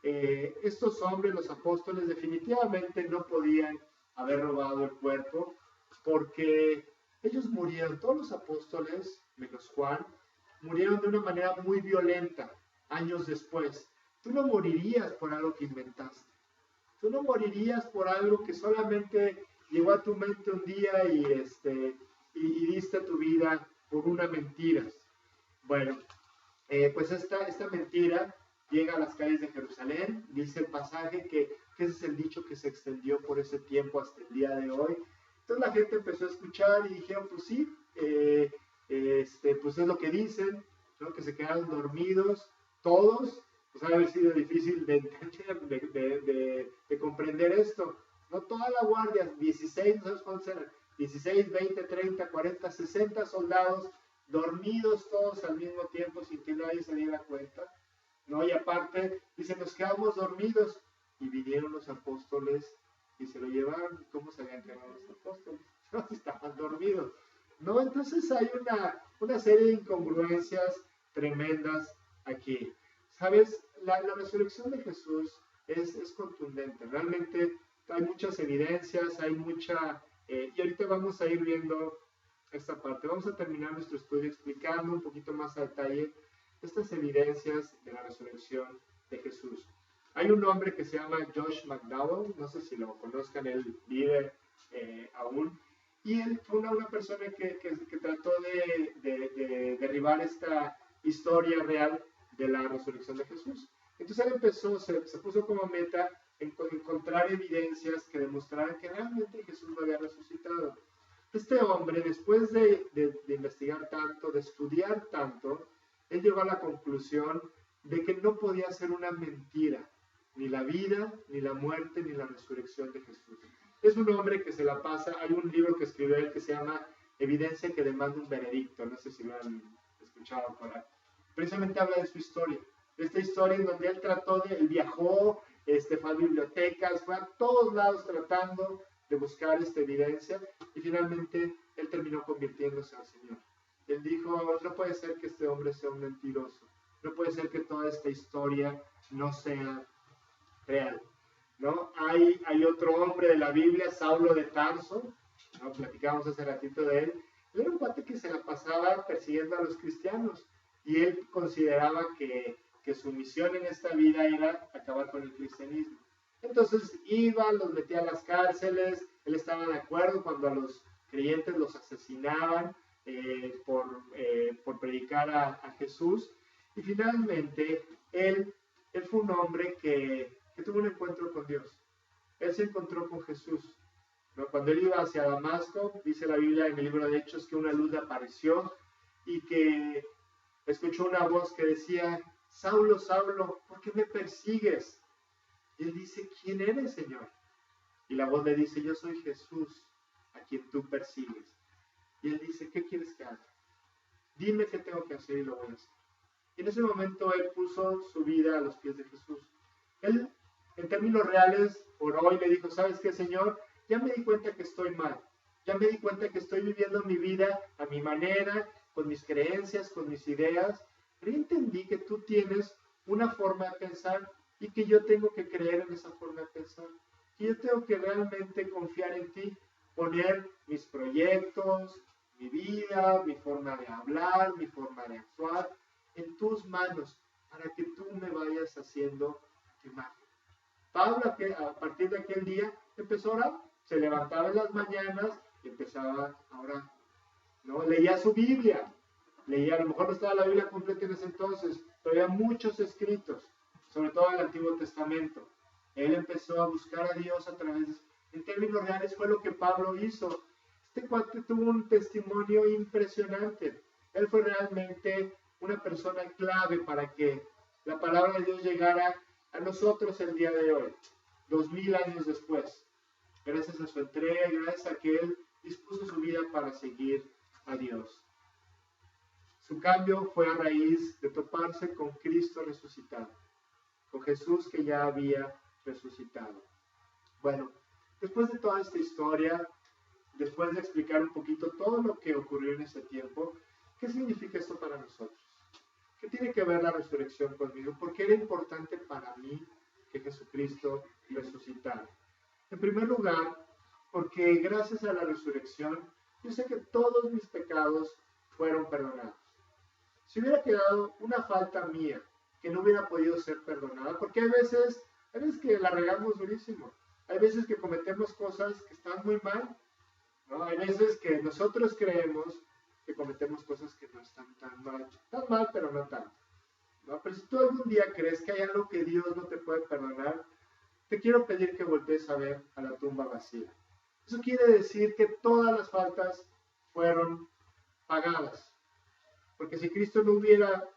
Estos hombres, los apóstoles, definitivamente no podían haber robado el cuerpo porque ellos murieron, todos los apóstoles, menos Juan, murieron de una manera muy violenta años después. Tú no morirías por algo que inventaste. Tú no morirías por algo que solamente llegó a tu mente un día y diste tu vida por una mentira. Bueno, pues esta mentira llega a las calles de Jerusalén. Dice el pasaje que ese es el dicho que se extendió por ese tiempo hasta el día de hoy. Entonces la gente empezó a escuchar y dijeron, pues sí, pues es lo que dicen, ¿no? Que se quedaron dormidos todos. Pues ha haber sido difícil de entender, de comprender esto. No toda la guardia, 16, no sabes cuántos eran, 16, 20, 30, 40, 60 soldados, dormidos todos al mismo tiempo sin que nadie se diera cuenta, ¿no? Y aparte, dice, nos quedamos dormidos y vinieron los apóstoles y se lo llevaron. ¿Cómo se habían quedado los apóstoles? No, estaban dormidos, ¿no? Entonces hay una serie de incongruencias tremendas aquí. ¿Sabes? La resurrección de Jesús es contundente. Realmente hay muchas evidencias, hay mucha... y ahorita vamos a ir viendo esta parte. Vamos a terminar nuestro estudio explicando un poquito más a detalle estas evidencias de la resurrección de Jesús. Hay un hombre que se llama Josh McDowell, no sé si lo conozcan, él vive aún, y él fue una persona que trató de derribar esta historia real de la resurrección de Jesús. Entonces él empezó, se puso como meta encontrar evidencias que demostraran que realmente Jesús no había resucitado. Este hombre, después de investigar tanto, de estudiar tanto, él llegó a la conclusión de que no podía ser una mentira, ni la vida, ni la muerte, ni la resurrección de Jesús. Es un hombre que se la pasa, hay un libro que escribió él que se llama Evidencia que demanda un veredicto, no sé si lo han escuchado por ahí. Precisamente habla de su historia, de esta historia en donde él él viajó, fue a bibliotecas, fue a todos lados tratando de buscar esta evidencia y finalmente él terminó convirtiéndose al Señor. Él dijo, no puede ser que este hombre sea un mentiroso, no puede ser que toda esta historia no sea real. ¿no? Hay otro hombre de la Biblia, Saulo de Tarso, ¿no? Platicábamos hace ratito de él. Él era un cuate que se la pasaba persiguiendo a los cristianos y él consideraba que su misión en esta vida era acabar con el cristianismo. Entonces iba, los metía a las cárceles, él estaba de acuerdo cuando a los creyentes los asesinaban por predicar a Jesús. Y finalmente él fue un hombre que tuvo un encuentro con Dios. Él se encontró con Jesús, ¿no? Cuando él iba hacia Damasco, dice la Biblia en el libro de Hechos que una luz le apareció y que escuchó una voz que decía, Saulo, Saulo, ¿por qué me persigues? Y él dice, ¿quién eres, Señor? Y la voz le dice, yo soy Jesús, a quien tú persigues. Y él dice, ¿qué quieres que haga? Dime qué tengo que hacer y lo voy a hacer. Y en ese momento él puso su vida a los pies de Jesús. Él, en términos reales, oró y le dijo, ¿sabes qué, Señor? Ya me di cuenta que estoy mal. Ya me di cuenta que estoy viviendo mi vida a mi manera, con mis creencias, con mis ideas. Pero entendí que tú tienes una forma de pensar y que yo tengo que creer en esa forma de pensar. Que yo tengo que realmente confiar en ti, poner mis proyectos, mi vida, mi forma de hablar, mi forma de actuar en tus manos para que tú me vayas haciendo tu imagen. Pablo a partir de aquel día empezó a orar, se levantaba en las mañanas y empezaba a orar, ¿no? Leía su Biblia, leía, a lo mejor no estaba la Biblia completa en ese entonces, pero había muchos escritos, sobre todo en el Antiguo Testamento. Él empezó a buscar a Dios a través de, en términos reales fue lo que Pablo hizo. Este cuate tuvo un testimonio impresionante. Él fue realmente una persona clave para que la palabra de Dios llegara a nosotros el día de hoy, 2000 años después, gracias a su entrega y gracias a que él dispuso su vida para seguir a Dios. Su cambio fue a raíz de toparse con Cristo resucitado, con Jesús que ya había resucitado. Bueno, después de toda esta historia, después de explicar un poquito todo lo que ocurrió en ese tiempo, ¿qué significa esto para nosotros? ¿Qué tiene que ver la resurrección conmigo? ¿Por qué era importante para mí que Jesucristo resucitara? En primer lugar, porque gracias a la resurrección, yo sé que todos mis pecados fueron perdonados. Si hubiera quedado una falta mía que no hubiera podido ser perdonada, porque hay veces que la regamos durísimo, hay veces que cometemos cosas que están muy mal, ¿no? Hay veces que nosotros creemos que cometemos cosas que no están tan mal, pero no tanto, ¿no? Pero si tú algún día crees que hay algo que Dios no te puede perdonar, te quiero pedir que voltees a ver a la tumba vacía. Eso quiere decir que todas las faltas fueron pagadas. Porque si Cristo no hubiera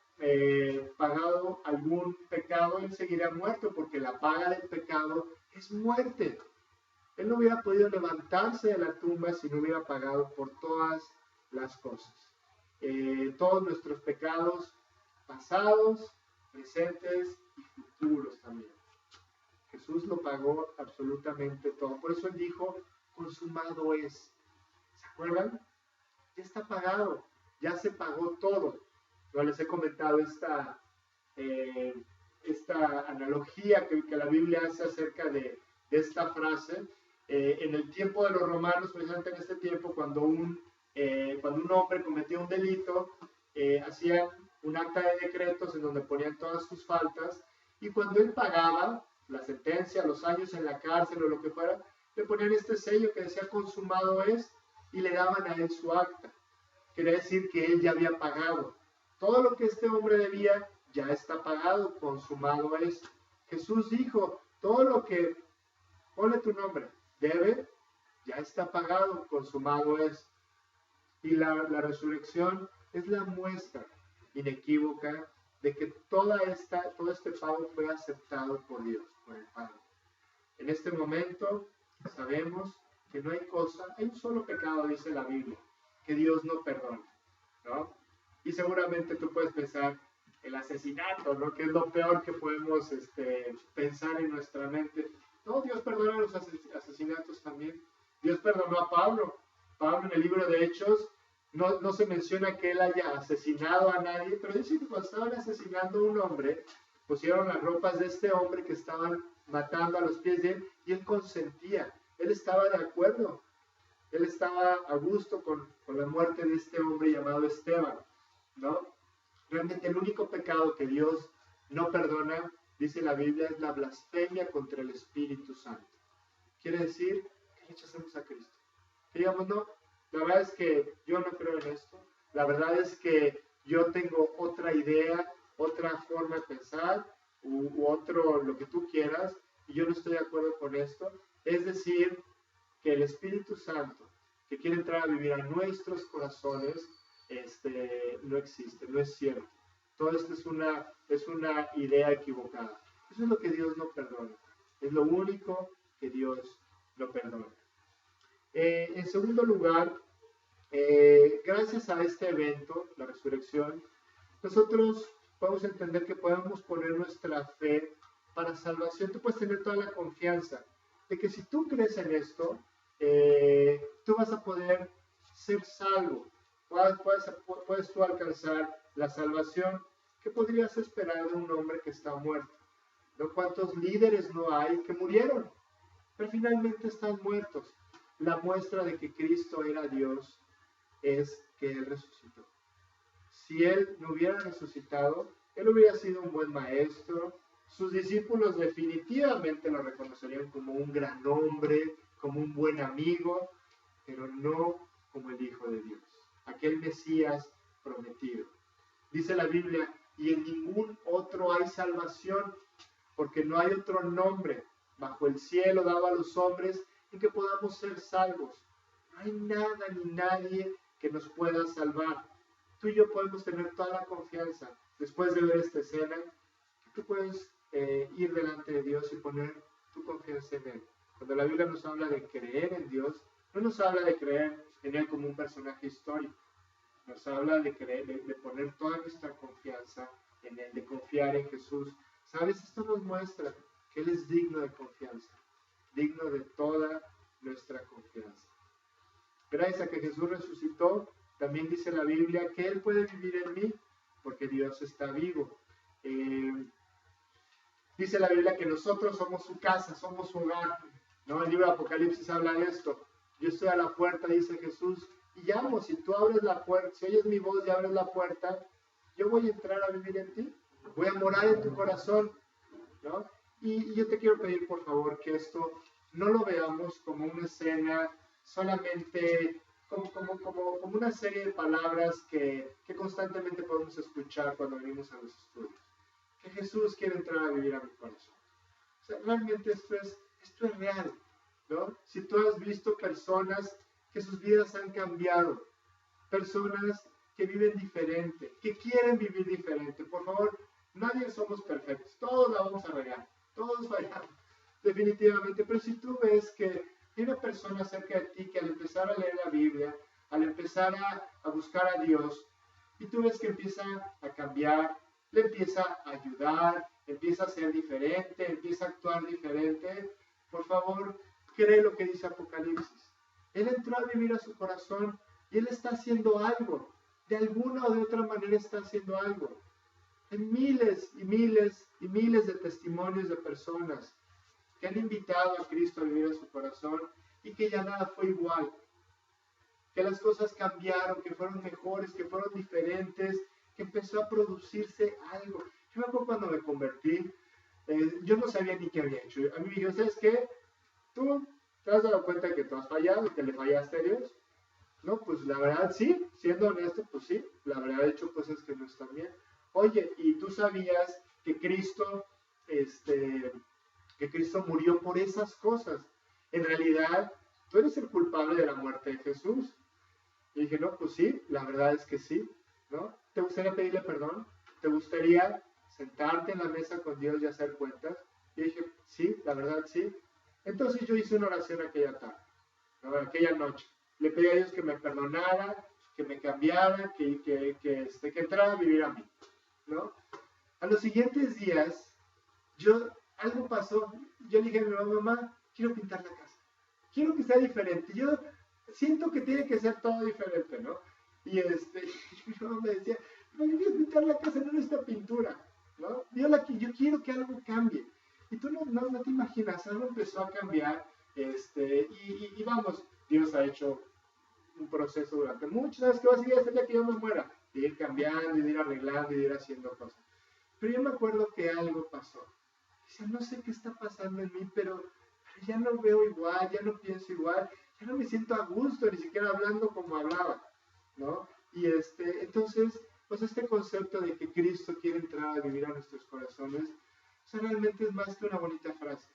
pagado algún pecado, Él seguiría muerto, porque la paga del pecado es muerte. Él no hubiera podido levantarse de la tumba si no hubiera pagado por todas las cosas. Todos nuestros pecados pasados, presentes y futuros también. Jesús lo pagó absolutamente todo. Por eso Él dijo, consumado es. ¿Se acuerdan? Ya está pagado, ya se pagó todo. Yo les he comentado esta analogía que la Biblia hace acerca de esta frase. En el tiempo de los romanos, precisamente en este tiempo, cuando un hombre cometía un delito, hacían un acta de decretos en donde ponían todas sus faltas, y cuando él pagaba la sentencia, los años en la cárcel o lo que fuera, le ponían este sello que decía consumado es, y le daban a él su acta. Quiere decir que él ya había pagado. Todo lo que este hombre debía ya está pagado, consumado es. Jesús dijo, todo lo que, ponle tu nombre, debe, ya está pagado, consumado es. Y la resurrección es la muestra inequívoca de que todo este pago fue aceptado por Dios, por el Padre. En este momento sabemos que no hay cosa, hay un solo pecado, dice la Biblia, que Dios no perdona, ¿no? Y seguramente tú puedes pensar el asesinato, ¿no? Que es lo peor que podemos pensar en nuestra mente. No, Dios perdona los asesinatos también. Dios perdonó a Pablo. Pablo en el libro de Hechos no se menciona que él haya asesinado a nadie, pero dice que cuando estaban asesinando a un hombre, pusieron las ropas de este hombre que estaban matando a los pies de él, y él consentía, él estaba de acuerdo, él estaba a gusto con la muerte de este hombre llamado Esteban, ¿no? Realmente el único pecado que Dios no perdona, dice la Biblia, es la blasfemia contra el Espíritu Santo. Quiere decir que rechacemos a Cristo. Que digamos, no, la verdad es que yo no creo en esto, la verdad es que yo tengo otra idea, otra forma de pensar, u otro, lo que tú quieras, y yo no estoy de acuerdo con esto. Es decir, que el Espíritu Santo, que quiere entrar a vivir a nuestros corazones, no existe, no es cierto. Todo esto es una idea equivocada. Eso es lo que Dios no perdona. Es lo único que Dios no perdona. En segundo lugar, gracias a este evento, la resurrección, nosotros podemos entender que podemos poner nuestra fe para salvación. Tú puedes tener toda la confianza de que si tú crees en esto, tú vas a poder ser salvo. Puedes tú alcanzar la salvación que podrías esperar de un hombre que está muerto. ¿No? ¿Cuántos líderes no hay que murieron? Pero finalmente están muertos. La muestra de que Cristo era Dios es que Él resucitó. Si Él no hubiera resucitado, Él hubiera sido un buen maestro. Sus discípulos definitivamente lo reconocerían como un gran hombre, como un buen amigo, pero no como el Hijo de Dios, aquel Mesías prometido. Dice la Biblia, y en ningún otro hay salvación, porque no hay otro nombre bajo el cielo dado a los hombres en que podamos ser salvos. No hay nada ni nadie que nos pueda salvar. Tú y yo podemos tener toda la confianza, después de ver esta escena, que tú puedes ir delante de Dios y poner tu confianza en Él. Cuando la Biblia nos habla de creer en Dios, no nos habla de creer en Él como un personaje histórico. Nos habla de creer, de poner toda nuestra confianza en Él, de confiar en Jesús. ¿Sabes? Esto nos muestra que Él es digno de confianza, digno de toda nuestra confianza. Gracias a que Jesús resucitó, también dice la Biblia que Él puede vivir en mí, porque Dios está vivo. Dice la Biblia que nosotros somos su casa, somos su hogar, ¿no? El libro de Apocalipsis habla de esto. Yo estoy a la puerta, dice Jesús, y llamo. Si tú abres la puerta, si oyes mi voz y abres la puerta, yo voy a entrar a vivir en ti, voy a morar en tu corazón, ¿no? Y yo te quiero pedir, por favor, que esto no lo veamos como una escena solamente, como una serie de palabras que constantemente podemos escuchar cuando venimos a los estudios. Que Jesús quiere entrar a vivir a mi corazón. O sea, realmente esto es real, ¿no? Si tú has visto personas que sus vidas han cambiado, personas que viven diferente, que quieren vivir diferente, por favor, nadie somos perfectos, todos la vamos a regar, todos fallamos, definitivamente, pero si tú ves que hay una persona cerca de ti que al empezar a leer la Biblia, al empezar a buscar a Dios, y tú ves que empieza a cambiar, le empieza a ayudar, empieza a ser diferente, empieza a actuar diferente, por favor, cree lo que dice Apocalipsis. Él entró a vivir a su corazón y Él está haciendo algo. De alguna o de otra manera está haciendo algo. Hay miles y miles y miles de testimonios de personas que han invitado a Cristo a vivir a su corazón y que ya nada fue igual. Que las cosas cambiaron, que fueron mejores, que fueron diferentes, que empezó a producirse algo. Yo me acuerdo cuando me convertí, yo no sabía ni qué había hecho. A mí me dijeron, ¿sabes qué? ¿Tú te has dado cuenta que tú has fallado, que le fallaste a Dios? No, pues la verdad sí, siendo honesto, pues sí, la verdad he hecho cosas que no están bien. Oye, ¿y tú sabías que Cristo murió por esas cosas? En realidad, tú eres el culpable de la muerte de Jesús. Y dije, no, pues sí, la verdad es que sí, ¿no? ¿Te gustaría pedirle perdón? ¿Te gustaría sentarte en la mesa con Dios y hacer cuentas? Y dije, sí, la verdad sí. Entonces yo hice una oración aquella tarde, ¿no? Aquella noche. Le pedí a Dios que me perdonara, que me cambiara, que entrara a vivir a mí, ¿no? A los siguientes días, algo pasó. Yo le dije a mi mamá, quiero pintar la casa. Quiero que sea diferente. Yo siento que tiene que ser todo diferente, ¿no? Y mi mamá me decía, no quieres pintar la casa, no necesita pintura, ¿no? Yo que algo cambie. Y tú no te imaginas, algo empezó a cambiar, y vamos, Dios ha hecho un proceso durante muchos años que va a seguir hasta el día que yo me muera, de ir cambiando, y de ir arreglando, y de ir haciendo cosas. Pero yo me acuerdo que algo pasó. Dice, no sé qué está pasando en mí, pero ya no veo igual, ya no pienso igual, ya no me siento a gusto, ni siquiera hablando como hablaba, ¿no? Y entonces, pues este concepto de que Cristo quiere entrar a vivir a nuestros corazones, o sea, realmente es más que una bonita frase,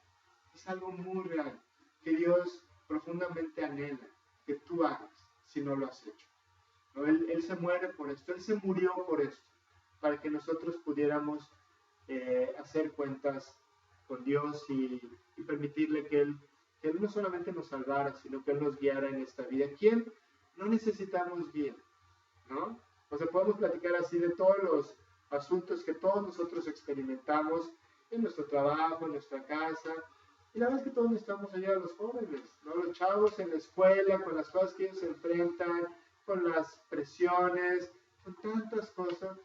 es algo muy real, que Dios profundamente anhela que tú hagas si no lo has hecho, ¿no? Él se muere por esto, Él se murió por esto, para que nosotros pudiéramos hacer cuentas con Dios y permitirle que Él no solamente nos salvara, sino que Él nos guiara en esta vida. ¿Quién no necesitamos guía? ¿No? O sea, podemos platicar así de todos los asuntos que todos nosotros experimentamos en nuestro trabajo, en nuestra casa, y la verdad es que todos necesitamos ayuda a los jóvenes, ¿no? Los chavos en la escuela, con las cosas que ellos se enfrentan, con las presiones, con tantas cosas.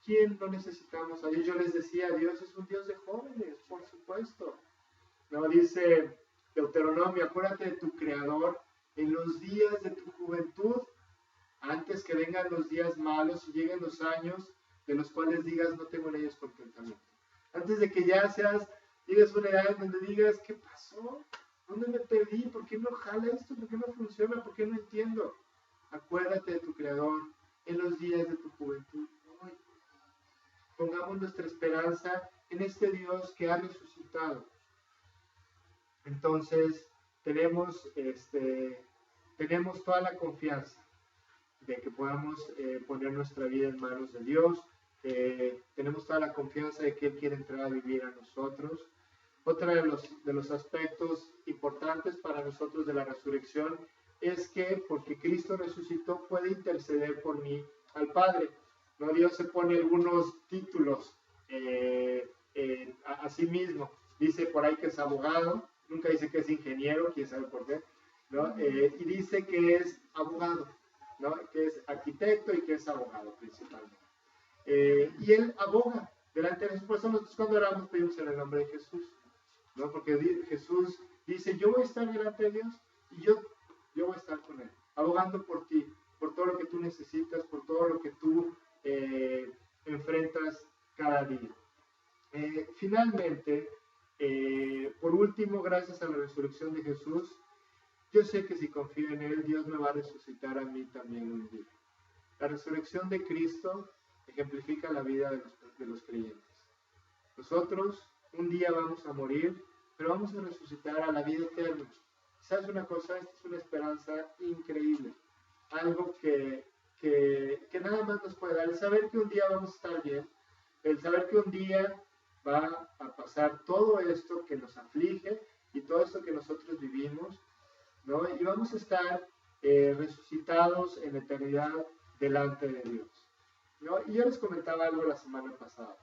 ¿Quién no necesitamos a Dios? Yo les decía, Dios es un Dios de jóvenes, por supuesto. ¿No? Dice Deuteronomio, acuérdate de tu Creador en los días de tu juventud, antes que vengan los días malos y lleguen los años de los cuales digas, no tengo en ellos contentamiento. Antes de que ya llegues a una edad en donde digas, ¿qué pasó? ¿Dónde me perdí? ¿Por qué no jala esto? ¿Por qué no funciona? ¿Por qué no entiendo? Acuérdate de tu Creador en los días de tu juventud. Hoy pongamos nuestra esperanza en este Dios que ha resucitado. Entonces, tenemos toda la confianza de que podamos poner nuestra vida en manos de Dios. Tenemos toda la confianza de que Él quiere entrar a vivir a nosotros. Otro de los aspectos importantes para nosotros de la resurrección es que porque Cristo resucitó puede interceder por mí al Padre. ¿No? Dios se pone algunos títulos a sí mismo. Dice por ahí que es abogado, nunca dice que es ingeniero, quién sabe por qué, ¿no? Y dice que es abogado, ¿no? Que es arquitecto y que es abogado principalmente. Y Él aboga delante de Jesús. Por eso nosotros cuando oramos pedimos en el nombre de Jesús, ¿no? Porque Jesús dice, yo voy a estar delante de Dios y yo voy a estar con Él, abogando por ti, por todo lo que tú necesitas, por todo lo que tú enfrentas cada día. Finalmente, por último, gracias a la resurrección de Jesús, yo sé que si confío en Él, Dios me va a resucitar a mí también un día. La resurrección de Cristo ejemplifica la vida de los creyentes. Nosotros un día vamos a morir, pero vamos a resucitar a la vida eterna. ¿Sabes una cosa? Esta es una esperanza increíble. Algo que nada más nos puede dar. El saber que un día vamos a estar bien, el saber que un día va a pasar todo esto que nos aflige y todo esto que nosotros vivimos, ¿no? Y vamos a estar resucitados en la eternidad delante de Dios, ¿no? Y yo les comentaba algo la semana pasada.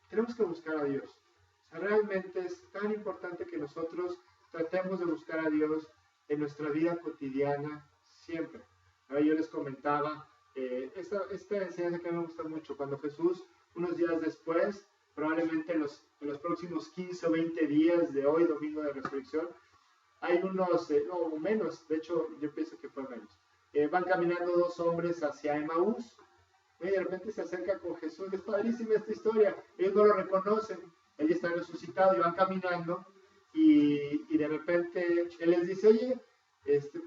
Tenemos que buscar a Dios. O sea, realmente es tan importante que nosotros tratemos de buscar a Dios en nuestra vida cotidiana siempre. ¿No? Yo les comentaba esta enseñanza que me gusta mucho, cuando Jesús, unos días después, probablemente en los próximos 15 o 20 días de hoy, domingo de resurrección, hay unos, no menos, de hecho yo pienso que fue menos, van caminando dos hombres hacia Emaús, y de repente se acerca con Jesús. Es padrísima esta historia, ellos no lo reconocen, él está resucitado y van caminando, y de repente él les dice, oye,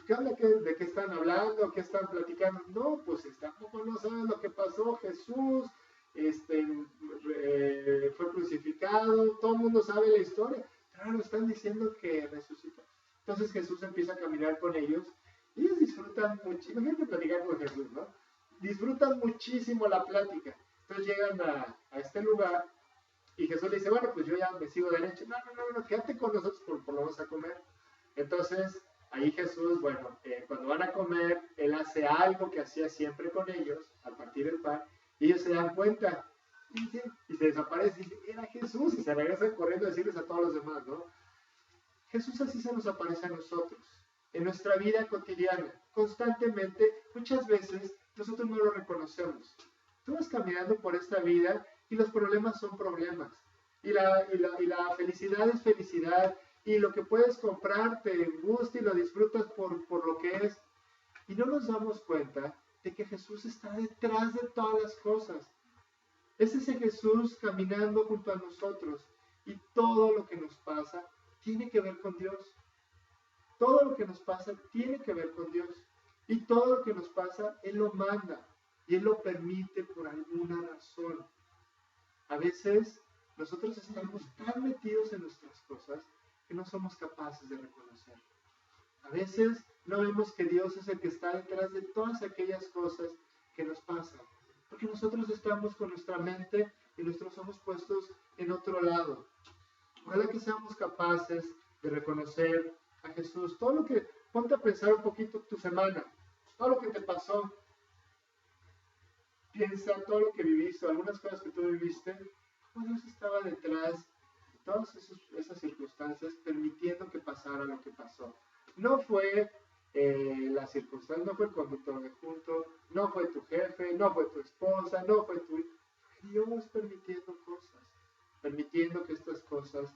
¿qué habla? ¿De qué están hablando? ¿Qué están platicando? No, pues tampoco no saben lo que pasó. Jesús fue crucificado, todo el mundo sabe la historia, pero ahora están diciendo que resucitó. Entonces Jesús empieza a caminar con ellos y ellos disfrutan mucho. Imagínate platicar con Jesús, ¿no? Disfrutan muchísimo la plática. Entonces llegan a este lugar y Jesús le dice, bueno, pues yo ya me sigo derecho. No, quédate con nosotros, por lo vamos a comer. Entonces ahí Jesús, bueno, cuando van a comer, Él hace algo que hacía siempre con ellos, al partir el pan, y ellos se dan cuenta y se desaparece, y dice, era Jesús, y se regresan corriendo a decirles a todos los demás, ¿no? Jesús así se nos aparece a nosotros, en nuestra vida cotidiana, constantemente. Muchas veces nosotros no lo reconocemos. Tú vas caminando por esta vida y los problemas son problemas. Y la felicidad es felicidad. Y lo que puedes comprar te gusta y lo disfrutas por lo que es. Y no nos damos cuenta de que Jesús está detrás de todas las cosas. Es ese Jesús caminando junto a nosotros. Y todo lo que nos pasa tiene que ver con Dios. Todo lo que nos pasa tiene que ver con Dios. Y todo lo que nos pasa, Él lo manda. Y Él lo permite por alguna razón. A veces nosotros estamos tan metidos en nuestras cosas que no somos capaces de reconocerlo. A veces no vemos que Dios es el que está detrás de todas aquellas cosas que nos pasan. Porque nosotros estamos con nuestra mente y nuestros ojos puestos en otro lado. Ojalá que seamos capaces de reconocer a Jesús. Ponte a pensar un poquito tu semana, todo lo que te pasó. Piensa todo lo que viviste, algunas cosas que tú viviste, cómo Dios estaba detrás de todas esas circunstancias, permitiendo que pasara lo que pasó. No fue la circunstancia, no fue el conductor de junto, no fue tu jefe, no fue tu esposa, no fue tu... Dios permitiendo cosas, permitiendo que estas cosas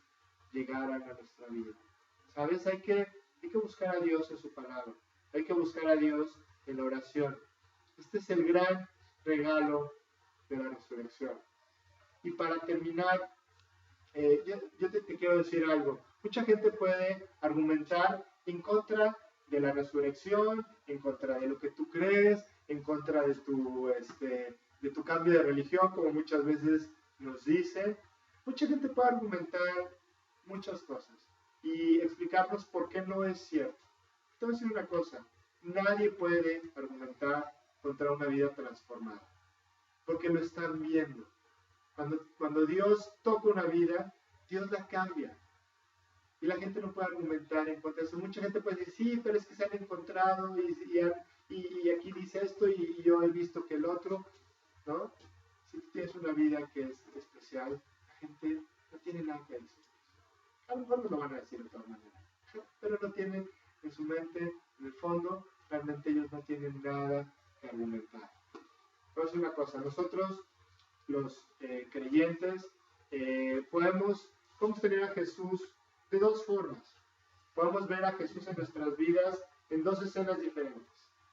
llegaran a nuestra vida. ¿Sabes? Hay que buscar a Dios en su palabra, hay que buscar a Dios en la oración. Este es el gran regalo de la resurrección. Y para terminar, yo te quiero decir algo. Mucha gente puede argumentar en contra de la resurrección, en contra de lo que tú crees, en contra de tu cambio de religión, como muchas veces nos dicen. Mucha gente puede argumentar muchas cosas y explicarnos por qué no es cierto. Te voy a decir una cosa, nadie puede argumentar contra una vida transformada, porque lo están viendo. Cuando Dios toca una vida, Dios la cambia. Y la gente no puede argumentar en contra de eso. Mucha gente puede decir, sí, pero es que se han encontrado y aquí dice esto y yo he visto que el otro, ¿no? Si tú tienes una vida que es especial, la gente no tiene nada que decir. A lo mejor no lo van a decir de todas maneras, pero no tienen en su mente, en el fondo, realmente ellos no tienen nada que argumentar. Voy a decir una cosa, nosotros los creyentes podemos tener a Jesús de dos formas. Podemos ver a Jesús en nuestras vidas en dos escenas diferentes.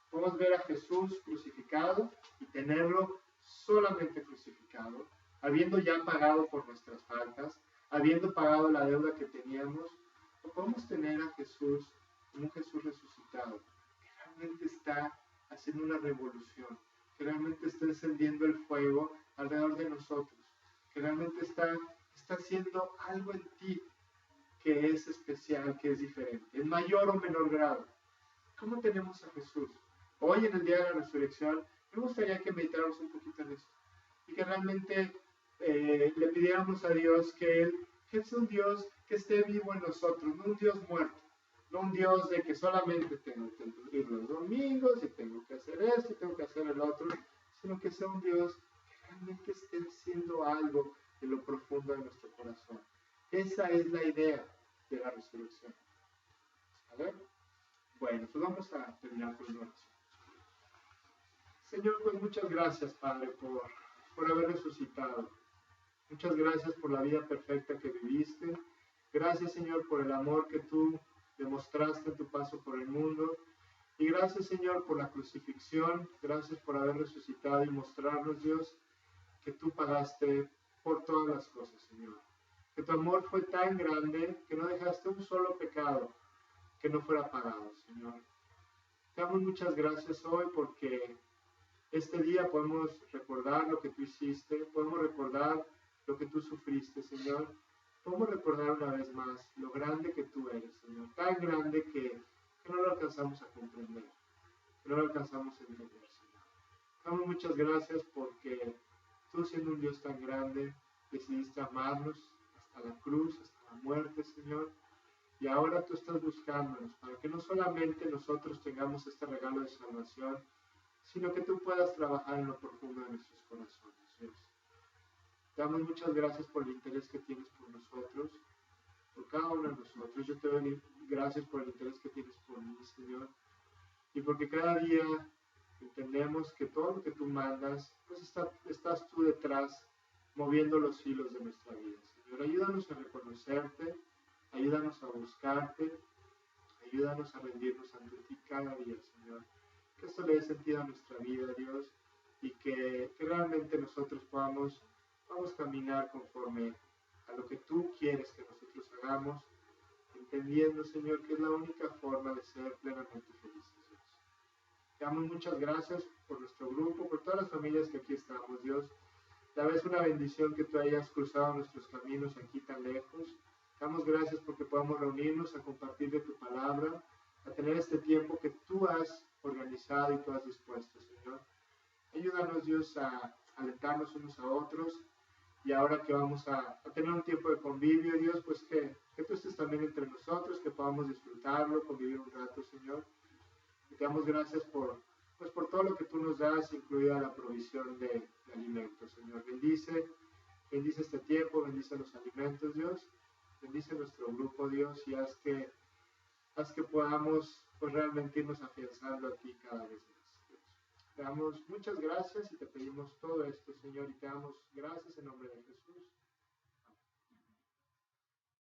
Podemos ver a Jesús crucificado y tenerlo solamente crucificado, habiendo ya pagado por nuestras faltas, habiendo pagado la deuda que teníamos. O podemos tener a Jesús como un Jesús resucitado, que realmente está haciendo una revolución, que realmente está encendiendo el fuego alrededor de nosotros, que realmente está haciendo algo en ti que es especial, que es diferente, en mayor o menor grado. ¿Cómo tenemos a Jesús? Hoy, en el día de la resurrección, me gustaría que meditáramos un poquito en esto y que realmente le pidiéramos a Dios que Él es un Dios que esté vivo en nosotros, no un Dios muerto, no un Dios de que solamente tengo que ir los domingos y tengo que hacer esto y tengo que hacer el otro, sino que sea un Dios que realmente esté haciendo algo en lo profundo de nuestro corazón. Esa es la idea de la resurrección. ¿Vale? Bueno, pues vamos a terminar con una oración. Señor, pues muchas gracias, Padre, por haber resucitado. Muchas gracias por la vida perfecta que viviste. Gracias, Señor, por el amor que tú demostraste en tu paso por el mundo. Y gracias, Señor, por la crucifixión. Gracias por haber resucitado y mostrarnos, Dios, que tú pagaste por todas las cosas, Señor. Que tu amor fue tan grande que no dejaste un solo pecado que no fuera pagado, Señor. Te damos muchas gracias hoy porque este día podemos recordar lo que tú hiciste, podemos recordar lo que tú sufriste, Señor. Podemos recordar una vez más lo grande que tú eres, Señor. Tan grande que no lo alcanzamos a comprender, que no lo alcanzamos a entender, Señor. Te damos muchas gracias porque tú, siendo un Dios tan grande, decidiste amarnos hasta la cruz, hasta la muerte, Señor. Y ahora tú estás buscándonos para que no solamente nosotros tengamos este regalo de salvación, sino que tú puedas trabajar en lo profundo de nuestros corazones, Dios. Te damos muchas gracias por el interés que tienes por nosotros, por cada uno de nosotros. Yo te doy gracias por el interés que tienes por mí, Señor. Y porque cada día entendemos que todo lo que tú mandas, pues estás tú detrás, moviendo los hilos de nuestra vida, Señor. Señor. Ayúdanos a reconocerte, ayúdanos a buscarte, ayúdanos a rendirnos ante ti cada día, Señor. Que esto le dé sentido a nuestra vida, Dios, y que realmente nosotros podamos caminar conforme a lo que tú quieres que nosotros hagamos, entendiendo, Señor, que es la única forma de ser plenamente felices, Dios. Te damos muchas gracias por nuestro grupo, por todas las familias que aquí estamos, Dios. Tal vez una bendición que tú hayas cruzado nuestros caminos aquí tan lejos. Damos gracias porque podamos reunirnos a compartir de tu palabra, a tener este tiempo que tú has organizado y tú has dispuesto, Señor. Ayúdanos, Dios, a alentarnos unos a otros. Y ahora que vamos a tener un tiempo de convivio, Dios, pues que tú estés también entre nosotros, que podamos disfrutarlo, convivir un rato, Señor. Y te damos gracias por todo lo que tú nos das, incluida la provisión de alimentos, Señor. Bendice este tiempo, bendice los alimentos, Dios. Bendice nuestro grupo, Dios, y haz que podamos pues, realmente irnos afianzando a ti cada vez más, Dios. Te damos muchas gracias y te pedimos todo esto, Señor, y te damos gracias en nombre de Jesús.